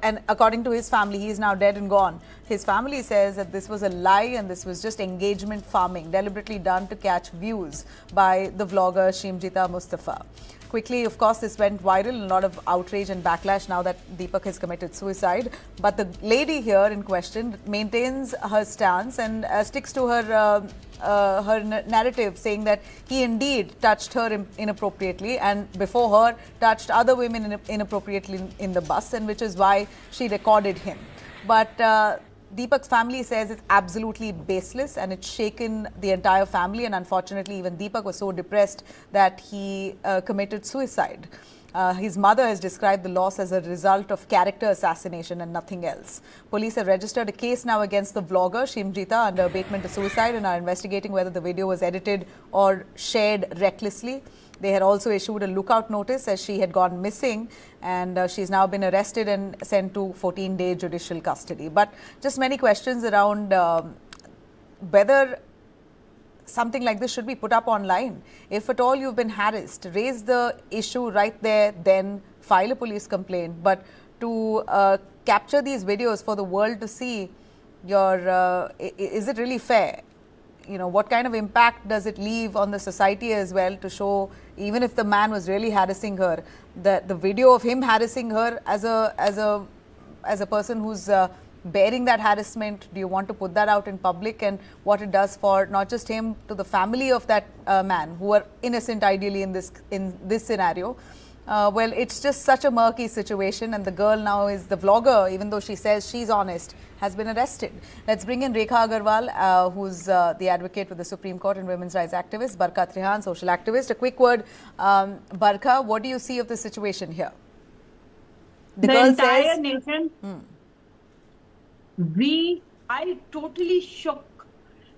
And according to his family, he is now dead and gone. His family says that this was a lie and this was just engagement farming, deliberately done to catch views by the vlogger Shimjitha Mustafa. Quickly, of course, this went viral and a lot of outrage and backlash now that Deepak has committed suicide. But the lady here in question maintains her stance and sticks to her narrative, saying that he indeed touched her inappropriately and before her touched other women inappropriately in the bus, and which is why she recorded him. But Deepak's family says it's absolutely baseless and it's shaken the entire family, and unfortunately even Deepak was so depressed that he committed suicide. His mother has described the loss as a result of character assassination and nothing else. Police have registered a case now against the vlogger Shimjitha under abatement of suicide and are investigating whether the video was edited or shared recklessly. They had also issued a lookout notice as she had gone missing, and she's now been arrested and sent to 14-day judicial custody. But just many questions around whether something like this should be put up online. If at all you've been harassed, raise the issue right there, then file a police complaint. But to capture these videos for the world to see, is it really fair? You know, what kind of impact does it leave on the society as well to show, even if the man was really harassing her, the video of him harassing her as a person who's bearing that harassment? Do you want to put that out in public, and what it does for not just him, to the family of that man who are innocent ideally in this scenario? Well, it's just such a murky situation, and the girl now is the vlogger, even though she says she's honest, has been arrested. Let's bring in Rekha Agarwal, who's the advocate with the Supreme Court and women's rights activist, Barkha Trihan, social activist. A quick word, Barkha, what do you see of the situation here? The girl entire says, nation, I totally shook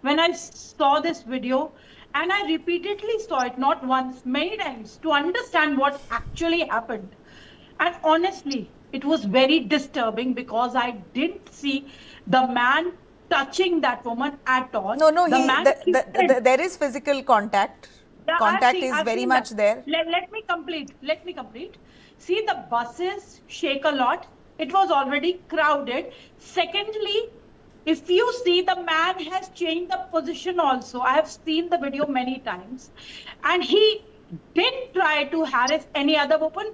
when I saw this video. And I repeatedly saw it, not once, many times, to understand what actually happened. And honestly, it was very disturbing because I didn't see the man touching that woman at all. No, there is physical contact. contact is I've very seen much that. there. Let me complete. Let me complete. See, the buses shake a lot. It was already crowded. Secondly, if you see, the man has changed the position also. I have seen the video many times. And he didn't try to harass any other woman.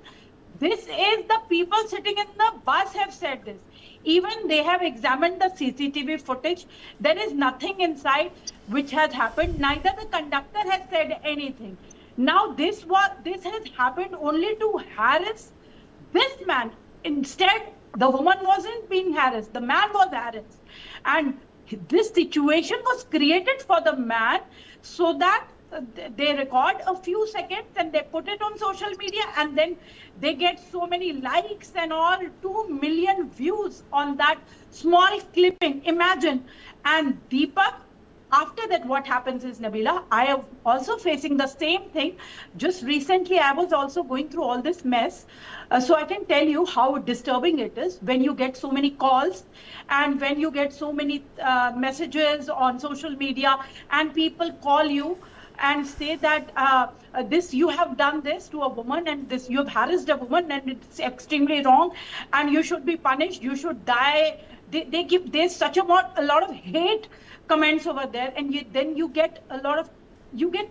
This is the people sitting in the bus have said this. Even they have examined the CCTV footage. There is nothing inside which has happened. Neither the conductor has said anything. Now this has happened only to harass this man. Instead, the woman wasn't being harassed. The man was harassed. And this situation was created for the man so that they record a few seconds and they put it on social media, and then they get so many likes and all, 2 million views on that small clipping. Imagine. And Deepak, after that, what happens is, Nabila, I am also facing the same thing. Just recently, I was also going through all this mess. So I can tell you how disturbing it is when you get so many calls and when you get so many messages on social media and people call you and say that this, you have done this to a woman, and this, you have harassed a woman, and it's extremely wrong, and you should be punished, you should die. There's such a lot of hate comments over there, and then you get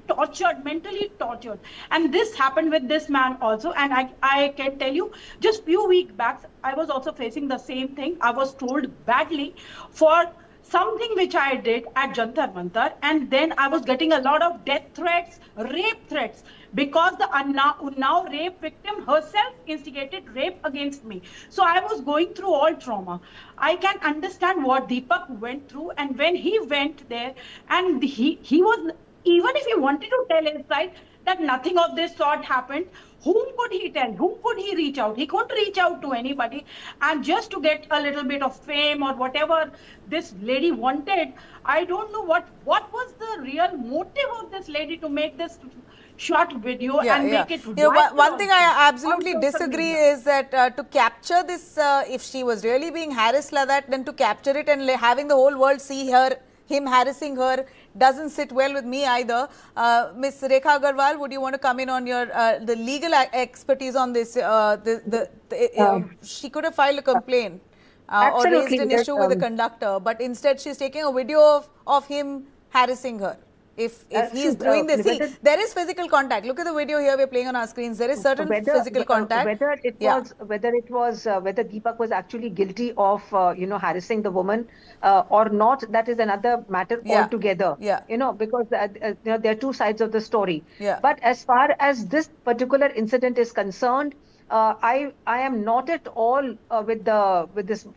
tortured, mentally tortured. And this happened with this man also. And I can tell you, just few weeks back, I was also facing the same thing. I was told badly for something which I did at Jantar Mantar, and then I was getting a lot of death threats, rape threats, because the Unnao rape victim herself instigated rape against me. So I was going through all trauma. I can understand what Deepak went through, and when he went there, and he was, even if he wanted to tell inside that nothing of this sort happened, whom could he tell? Whom could he reach out? He couldn't reach out to anybody. And just to get a little bit of fame or whatever this lady wanted, I don't know what was the real motive of this lady to make this short video and make it one thing I absolutely disagree is that to capture this, if she was really being harassed like that, then to capture it and having the whole world see him harassing her doesn't sit well with me either. Ms. Rekha Agarwal, would you want to come in on your the legal expertise on this? She could have filed a complaint or raised an issue with the conductor, but instead she's taking a video of him harassing her. If he is doing this, see, there is physical contact. Look at the video here we're playing on our screens. There is certain physical contact. Whether Deepak was actually guilty of harassing the woman or not, that is another matter altogether. Because there are two sides of the story. But as far as this particular incident is concerned, I am not at all with this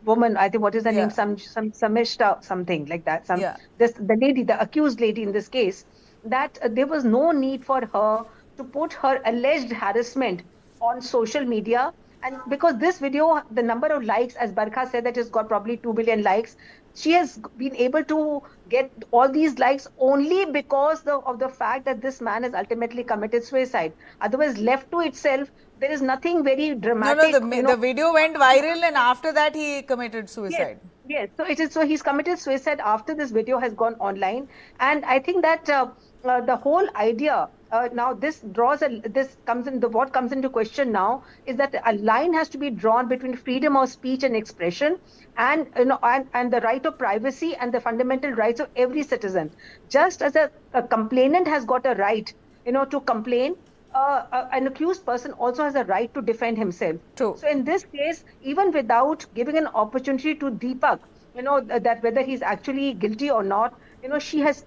woman. I think, what is her name? Some Samishta, something like that. The lady, the accused lady in this case, that there was no need for her to put her alleged harassment on social media. And because this video, the number of likes, as Barkha said, that it's got probably 2 billion likes. She has been able to get all these likes only because of the fact that this man has ultimately committed suicide. Otherwise, left to itself, there is nothing very dramatic. The video went viral, and after that he committed suicide. Yes. So he's committed suicide after this video has gone online. And I think that the whole idea now what comes into question now is that a line has to be drawn between freedom of speech and expression and the right of privacy and the fundamental rights of every citizen. Just as a complainant has got a right to complain, an accused person also has a right to defend himself. True. So in this case, even without giving an opportunity to Deepak, that whether he's actually guilty or not, she has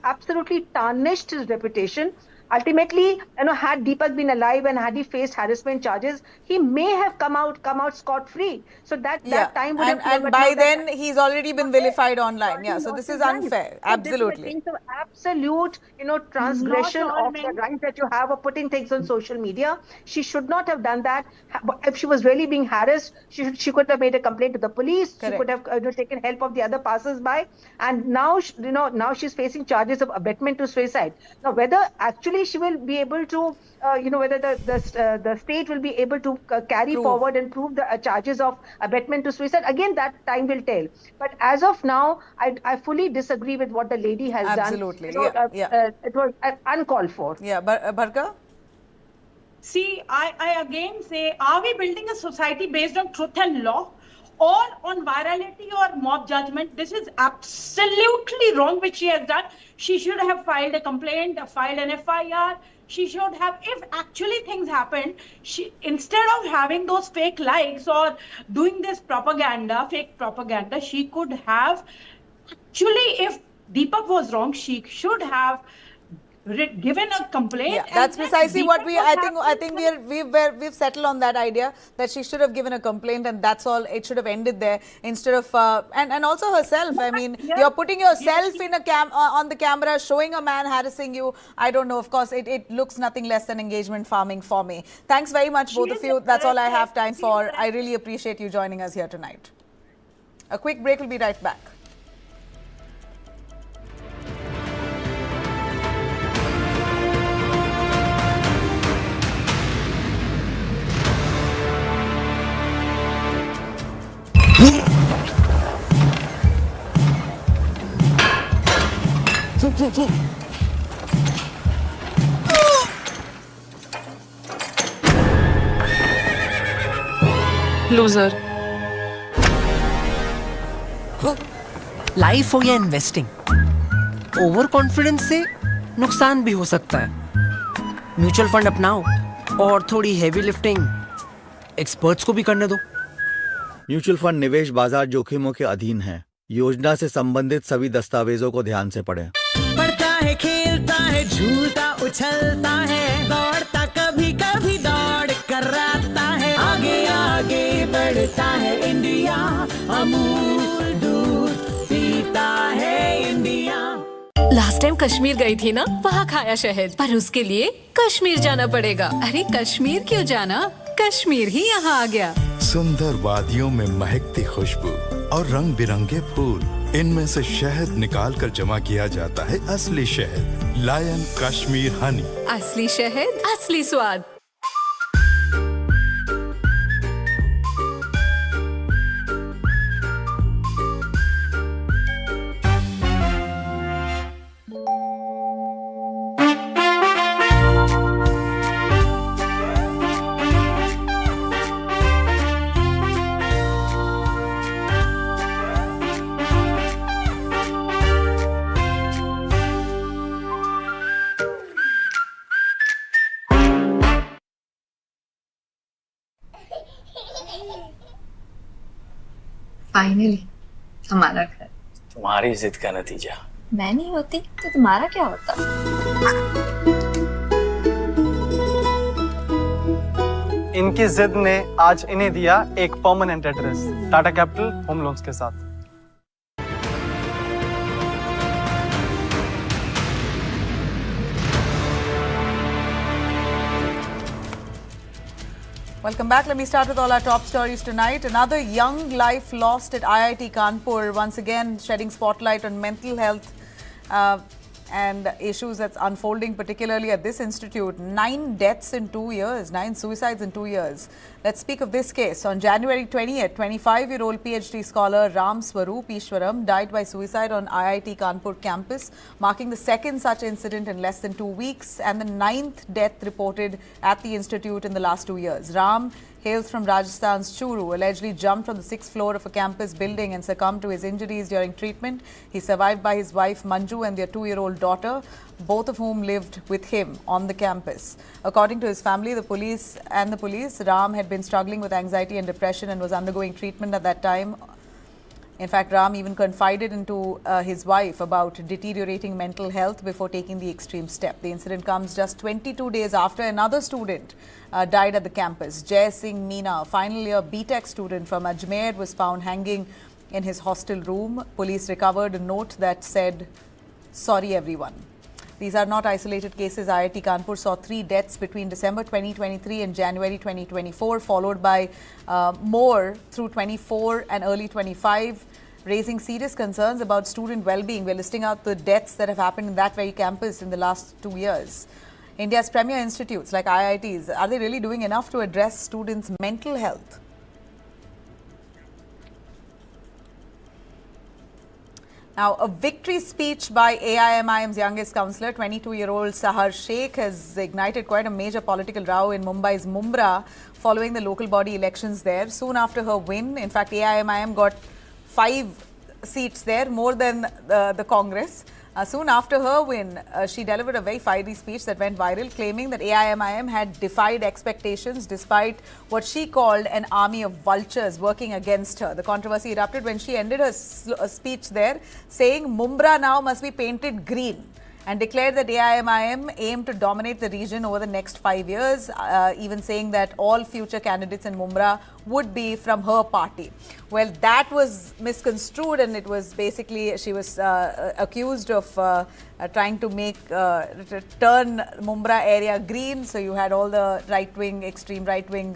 absolutely tarnished his reputation. Ultimately, had Deepak been alive and had he faced harassment charges, he may have come out scot-free. So that time would have... And by then, he's already been vilified online. Yeah, so this is unfair. Absolutely. This is absolute, transgression of the right that you have of putting things on social media. She should not have done that. If she was really being harassed, she could have made a complaint to the police. Correct. She could have taken help of the other passers-by. And now, now she's facing charges of abetment to suicide. Now, whether actually way she will be able to, whether the state will be able to carry forward and prove the charges of abetment to suicide. Again, that time will tell. But as of now, I fully disagree with what the lady has done. Absolutely. It was uncalled for. Yeah, Bharga? See, I again say, are we building a society based on truth and law or on virality or mob judgment? This is absolutely wrong, which she has done. She should have filed a complaint, filed an FIR. She should have, if actually things happened, instead of having those fake likes or doing this propaganda, fake propaganda, she could have actually, if Deepak was wrong, she should have given a complaint. Yeah, that's precisely what I think we've settled on that idea that she should have given a complaint, and that's all. It should have ended there instead of and also herself. I mean, you're putting yourself in a on the camera, showing a man harassing you. I don't know. Of course, it looks nothing less than engagement farming for me. Thanks very much, both of you. That's all I have time for. I really appreciate you joining us here tonight. A quick break. We'll be right back. Loser. Life हो या investing, over confidence से नुकसान भी हो सकता है। Mutual fund अपनाओ और थोड़ी हेवी लिफ्टिंग एक्सपर्ट्स को भी करने दो। म्यूचुअल फंड निवेश बाजार जोखिमों के अधीन है। योजना से संबंधित सभी दस्तावेजों को ध्यान से पढ़ें। पढ़ता है, खेलता है, झूलता उछलता है, दौड़ता कभी कभी दौड़ कराता है, आगे आगे बढ़ता है इंडिया, अमूल दूध पीता है इंडिया। लास्ट टाइम कश्मीर गई थी ना, वहाँ खाया शहद, पर उसके लिए कश्मीर जाना पड़ेगा। अरे कश्मीर क्यों जाना, कश्मीर ही यहाँ आ गया। सुंदर वादियों में महकती खुशबू और रंग बिरंगे फूल, इनमें से शहद निकाल कर जमा किया जाता है असली शहद, लायन कश्मीर हनी। असली शहद, असली स्वाद। फाइनली हमारा घर। तुम्हारी जिद का नतीजा। मैं नहीं होती तो तुम्हारा क्या होता? इनकी जिद ने आज इन्हें दिया एक permanent address Tata capital home loans के साथ। Welcome back. Let me start with all our top stories tonight. Another young life lost at IIT Kanpur, once again shedding spotlight on mental health and issues that's unfolding, particularly at this institute. 9 deaths in 2 years, 9 suicides in 2 years. Let's speak of this case. On January 20th, 25-year-old PhD scholar Ram Swaroop Ishwaram died by suicide on IIT Kanpur campus, marking the second such incident in less than 2 weeks and the 9th death reported at the institute in the last 2 years. Ram hails from Rajasthan's Churu, allegedly jumped from the 6th floor of a campus building and succumbed to his injuries during treatment. He's survived by his wife Manju and their 2-year-old daughter, both of whom lived with him on the campus. According to his family, the police, Ram had been struggling with anxiety and depression and was undergoing treatment at that time. In fact, Ram even confided into his wife about deteriorating mental health before taking the extreme step. The incident comes just 22 days after another student died at the campus. Jai Singh Meena, a final year BTech student from Ajmer, was found hanging in his hostel room. Police recovered a note that said, "Sorry everyone." These are not isolated cases. IIT Kanpur saw 3 deaths between December 2023 and January 2024, followed by more through 24 and early 25, raising serious concerns about student well-being. We're listing out the deaths that have happened in that very campus in the last 2 years. India's premier institutes like IITs, are they really doing enough to address students' mental health? Now, a victory speech by AIMIM's youngest councillor, 22-year-old Sahar Sheikh, has ignited quite a major political row in Mumbai's Mumbai following the local body elections there. Soon after her win, in fact, AIMIM got 5 seats there, more than the Congress. Soon after her win, she delivered a very fiery speech that went viral, claiming that AIMIM had defied expectations despite what she called an army of vultures working against her. The controversy erupted when she ended her speech there, saying Mumbai now must be painted green, and declared that AIMIM aimed to dominate the region over the next 5 years, even saying that all future candidates in Mumbai would be from her party. Well, that was misconstrued, and it was basically, she was accused of trying to turn Mumbai area green. So you had all the right-wing, extreme right-wing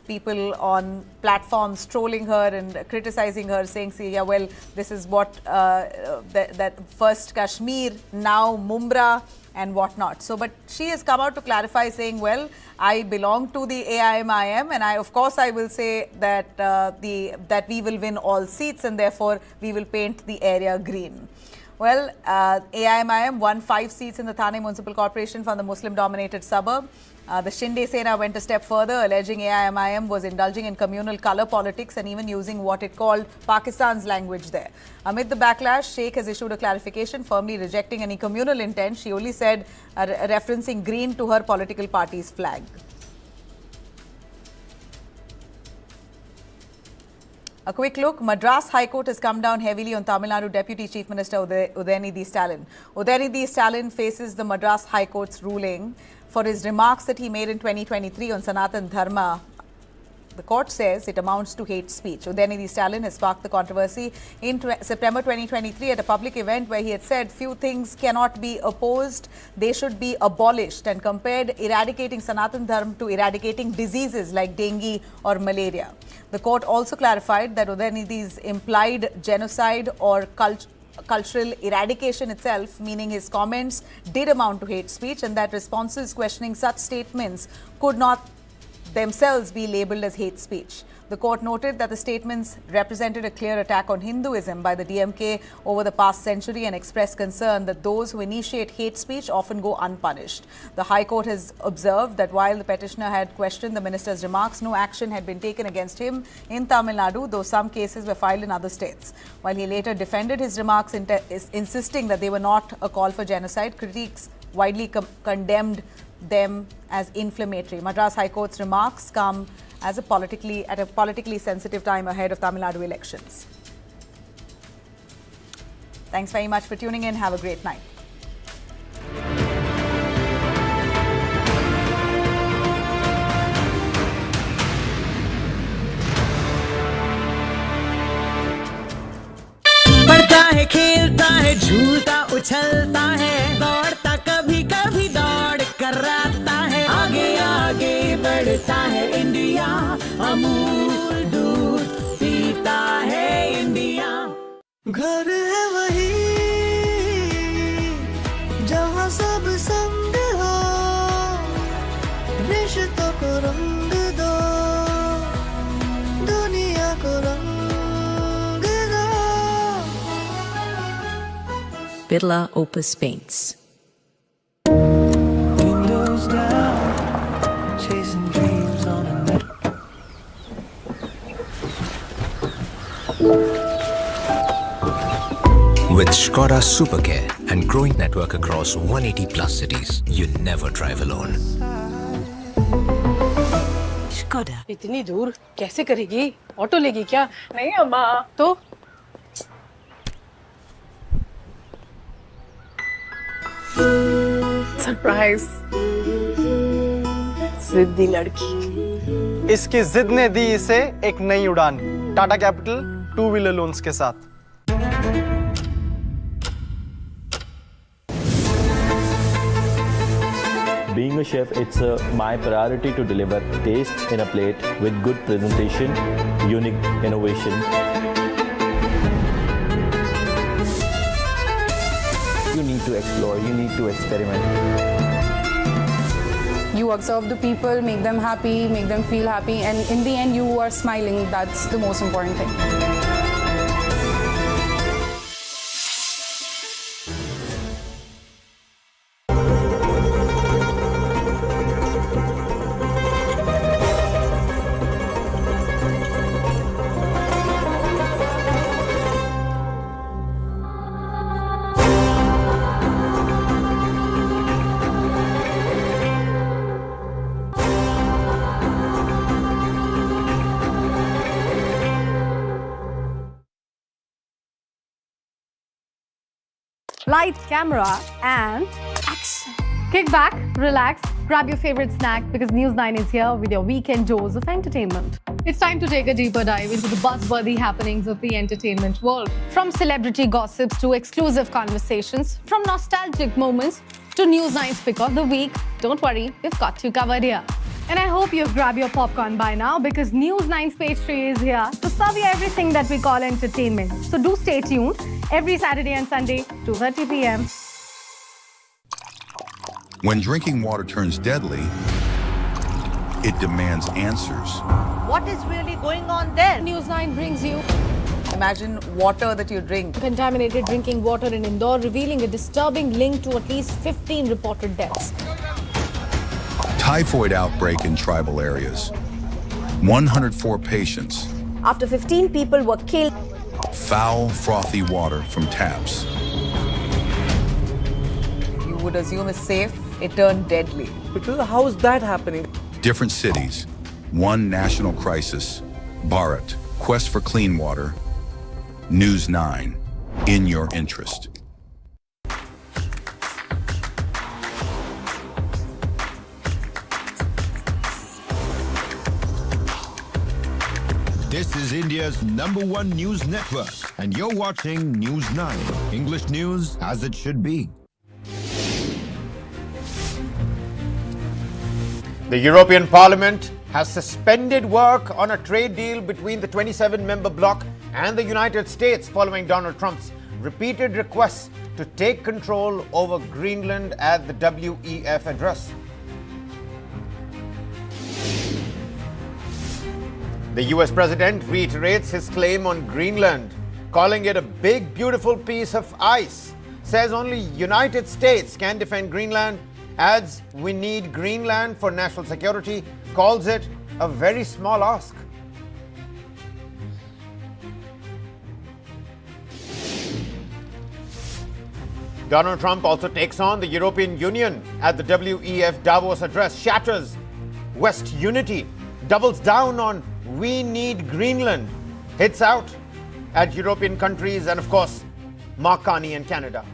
people on platforms trolling her and criticizing her, saying, see, yeah, well, this is what that first Kashmir, now Mumbai and whatnot. So, but she has come out to clarify, saying, well, I belong to the AIMIM, and of course I will say that that we will win all seats, and therefore we will paint the area green. Well, AIMIM won 5 seats in the Thane Municipal Corporation from the Muslim-dominated suburb. The Shinde Sena went a step further, alleging AIMIM was indulging in communal colour politics and even using what it called Pakistan's language there. Amid the backlash, Sheikh has issued a clarification, firmly rejecting any communal intent. She only said, referencing green to her political party's flag. A quick look. Madras High Court has come down heavily on Tamil Nadu Deputy Chief Minister Udayanidhi Stalin. Udayanidhi Stalin faces the Madras High Court's ruling for his remarks that he made in 2023 on Sanatan Dharma. The court says it amounts to hate speech. Udayanidhi Stalin has sparked the controversy in September 2023 at a public event where he had said few things cannot be opposed, they should be abolished, and compared eradicating Sanatan Dharma to eradicating diseases like dengue or malaria. The court also clarified that Udayanidhi's implied genocide or cultural eradication itself, meaning his comments did amount to hate speech, and that responses questioning such statements could not themselves be labelled as hate speech. The court noted that the statements represented a clear attack on Hinduism by the DMK over the past century and expressed concern that those who initiate hate speech often go unpunished. The High Court has observed that while the petitioner had questioned the minister's remarks, no action had been taken against him in Tamil Nadu, though some cases were filed in other states. While he later defended his remarks, insisting that they were not a call for genocide, critics widely condemned them as inflammatory. Madras High Court's remarks come as at a politically sensitive time ahead of Tamil Nadu elections. Thanks very much for tuning in. Have a great night. पढ़ता है, खेलता है, झूलता उछलता है, दौड़ता कभी कभी दौड़ कराता है, आगे आगे बढ़ता है इंडिया, अमूल दूध पीता है इंडिया। घर है वही जहाँ सब संग हो, रिश्तों को रंग दो, दुनिया को रंग दो। Birla Opus Paints. Windows down, chasing dreams on a net. With Skoda Supercare and growing network across 180 plus cities, you never drive alone. Skoda. इतनी दूर कैसे करेगी? ऑटो लेगी क्या? नहीं अम्मा। तो सरप्राइज। जिद्दी लड़की। इसकी जिद ने दी इसे एक नई उड़ान, टाटा कैपिटल 2 व्हीलर लोन्स के साथ। Being a chef, it's my priority to deliver taste in a plate with good presentation, unique innovation. You need to explore, you need to experiment. You observe the people, make them happy, make them feel happy, and in the end you are smiling. That's the most important thing. Light, camera, and action. Kick back, relax, grab your favorite snack because News9 is here with your weekend dose of entertainment. It's time to take a deeper dive into the buzzworthy happenings of the entertainment world. From celebrity gossips to exclusive conversations, from nostalgic moments to News9's pick of the week, don't worry, we've got you covered here. And I hope you've grabbed your popcorn by now because News9's page 3 is here to serve you everything that we call entertainment. So do stay tuned every Saturday and Sunday, 2:30 p.m. When drinking water turns deadly, it demands answers. What is really going on there? News9 brings you Imagine water that you drink. contaminated drinking water in Indore, revealing a disturbing link to at least 15 reported deaths. Typhoid outbreak in tribal areas. 104 patients. After 15 people were killed. Foul, frothy water from taps. You would assume it's safe, it turned deadly. Because how is that happening? Different cities. One national crisis. Bharat. Quest for clean water. News9. In your interest. This is India's #1 news network, and you're watching News9, English news as it should be. The European Parliament has suspended work on a trade deal between the 27-member bloc and the United States following Donald Trump's repeated requests to take control over Greenland at the WEF address. The US president reiterates his claim on Greenland, calling it a big, beautiful piece of ice. Says only United States can defend Greenland, adds we need Greenland for national security, calls it a very small ask. Donald Trump also takes on the European Union at the WEF Davos address, shatters West unity, doubles down on we need Greenland, hits out at European countries and, of course, Mark Carney and Canada.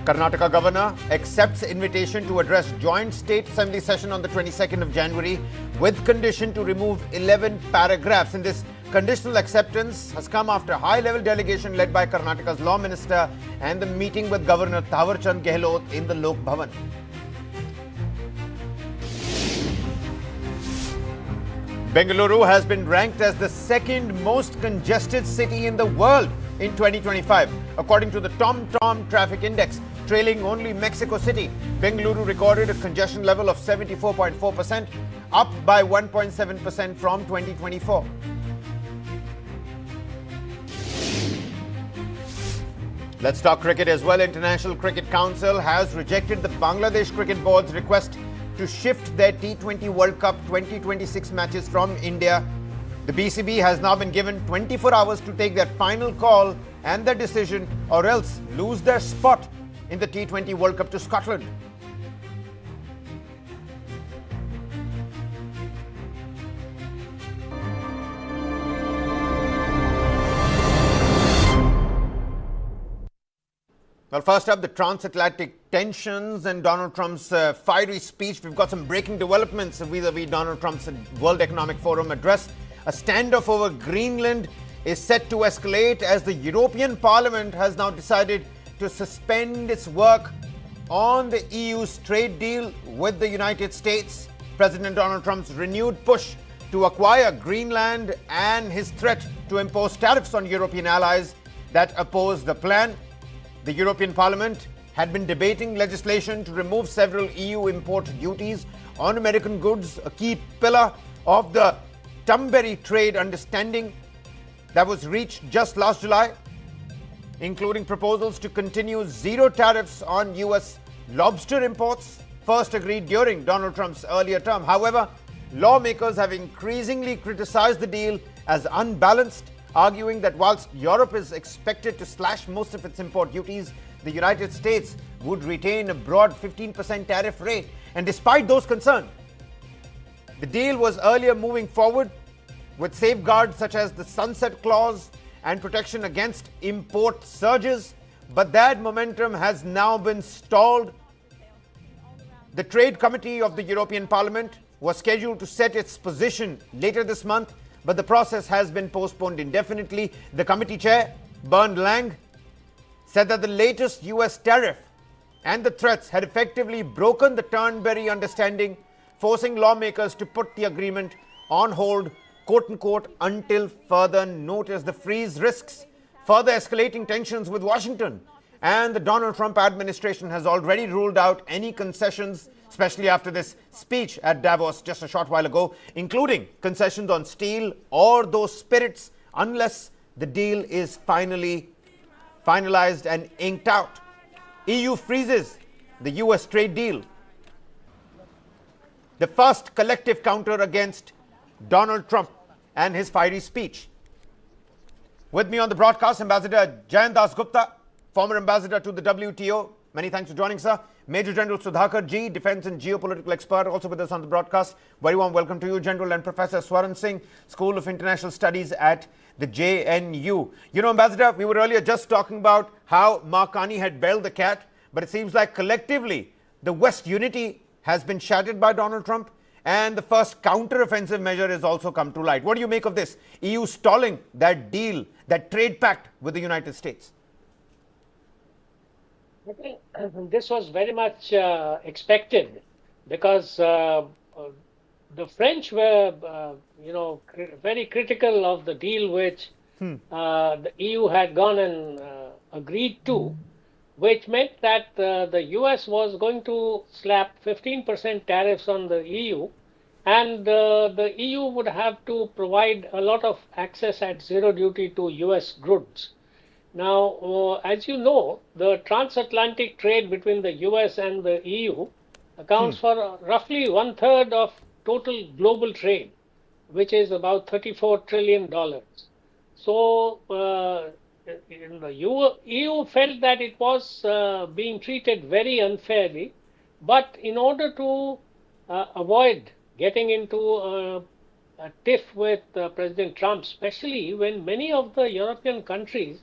Karnataka governor accepts invitation to address joint state assembly session on the 22nd of January with condition to remove 11 paragraphs. And this conditional acceptance has come after a high-level delegation led by Karnataka's law minister and the meeting with Governor Thawar Chand Gehlot in the Lok Bhavan. Bengaluru has been ranked as the second most congested city in the world in 2025, according to the TomTom Traffic Index, trailing only Mexico City. Bengaluru recorded a congestion level of 74.4%, up by 1.7% from 2024. Let's talk cricket as well. International Cricket Council has rejected the Bangladesh Cricket Board's request to shift their T20 World Cup 2026 matches from India. The BCB has now been given 24 hours to take their final call and their decision, or else lose their spot in the T20 World Cup to Scotland. Well, first up, the transatlantic tensions and Donald Trump's fiery speech. We've got some breaking developments vis-a-vis Donald Trump's World Economic Forum address. A standoff over Greenland is set to escalate as the European Parliament has now decided to suspend its work on the EU's trade deal with the United States. President Donald Trump's renewed push to acquire Greenland and his threat to impose tariffs on European allies that oppose the plan. The European Parliament had been debating legislation to remove several EU import duties on American goods, a key pillar of the Turnberry trade understanding that was reached just last July, including proposals to continue zero tariffs on US lobster imports, first agreed during Donald Trump's earlier term. However, lawmakers have increasingly criticized the deal as unbalanced, arguing that whilst Europe is expected to slash most of its import duties, the United States would retain a broad 15% tariff rate. And despite those concerns, the deal was earlier moving forward with safeguards such as the sunset clause and protection against import surges, but that momentum has now been stalled. The Trade Committee of the European Parliament was scheduled to set its position later this month, but the process has been postponed indefinitely. The committee chair, Bernd Lange, said that the latest US tariff and the threats had effectively broken the Turnberry understanding, forcing lawmakers to put the agreement on hold, quote unquote, until further notice. The freeze risks further escalating tensions with Washington, and the Donald Trump administration has already ruled out any concessions, especially after this speech at Davos just a short while ago, including concessions on steel or those spirits, unless the deal is finally finalized and inked out. EU freezes the US trade deal, the first collective counter against Donald Trump and his fiery speech. With me on the broadcast, Ambassador Jayan Das Gupta, former ambassador to the WTO. Many thanks for joining, sir. Major General Sudhakar G, defense and geopolitical expert, also with us on the broadcast. Very warm welcome to you, General, and Professor Swaran Singh, School of International Studies at the JNU. You know, Ambassador, we were earlier just talking about how Marcani had bailed the cat, but it seems like collectively the West unity has been shattered by Donald Trump, and the first counter-offensive measure has also come to light. What do you make of this? EU stalling that deal, that trade pact with the United States? I think this was very much expected, because the French were, very critical of the deal which the EU had gone and agreed to, which meant that the US was going to slap 15% tariffs on the EU, and the EU would have to provide a lot of access at zero duty to US goods. Now, as you know, the transatlantic trade between the US and the EU accounts for roughly 1/3 of total global trade, which is about $34 trillion. So, the EU felt that it was being treated very unfairly, but in order to avoid getting into a tiff with President Trump, especially when many of the European countries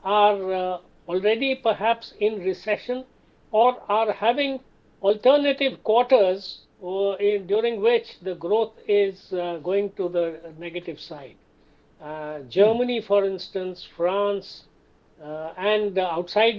are already perhaps in recession or are having alternative quarters during which the growth is going to the negative side. Germany, for instance, France, and outside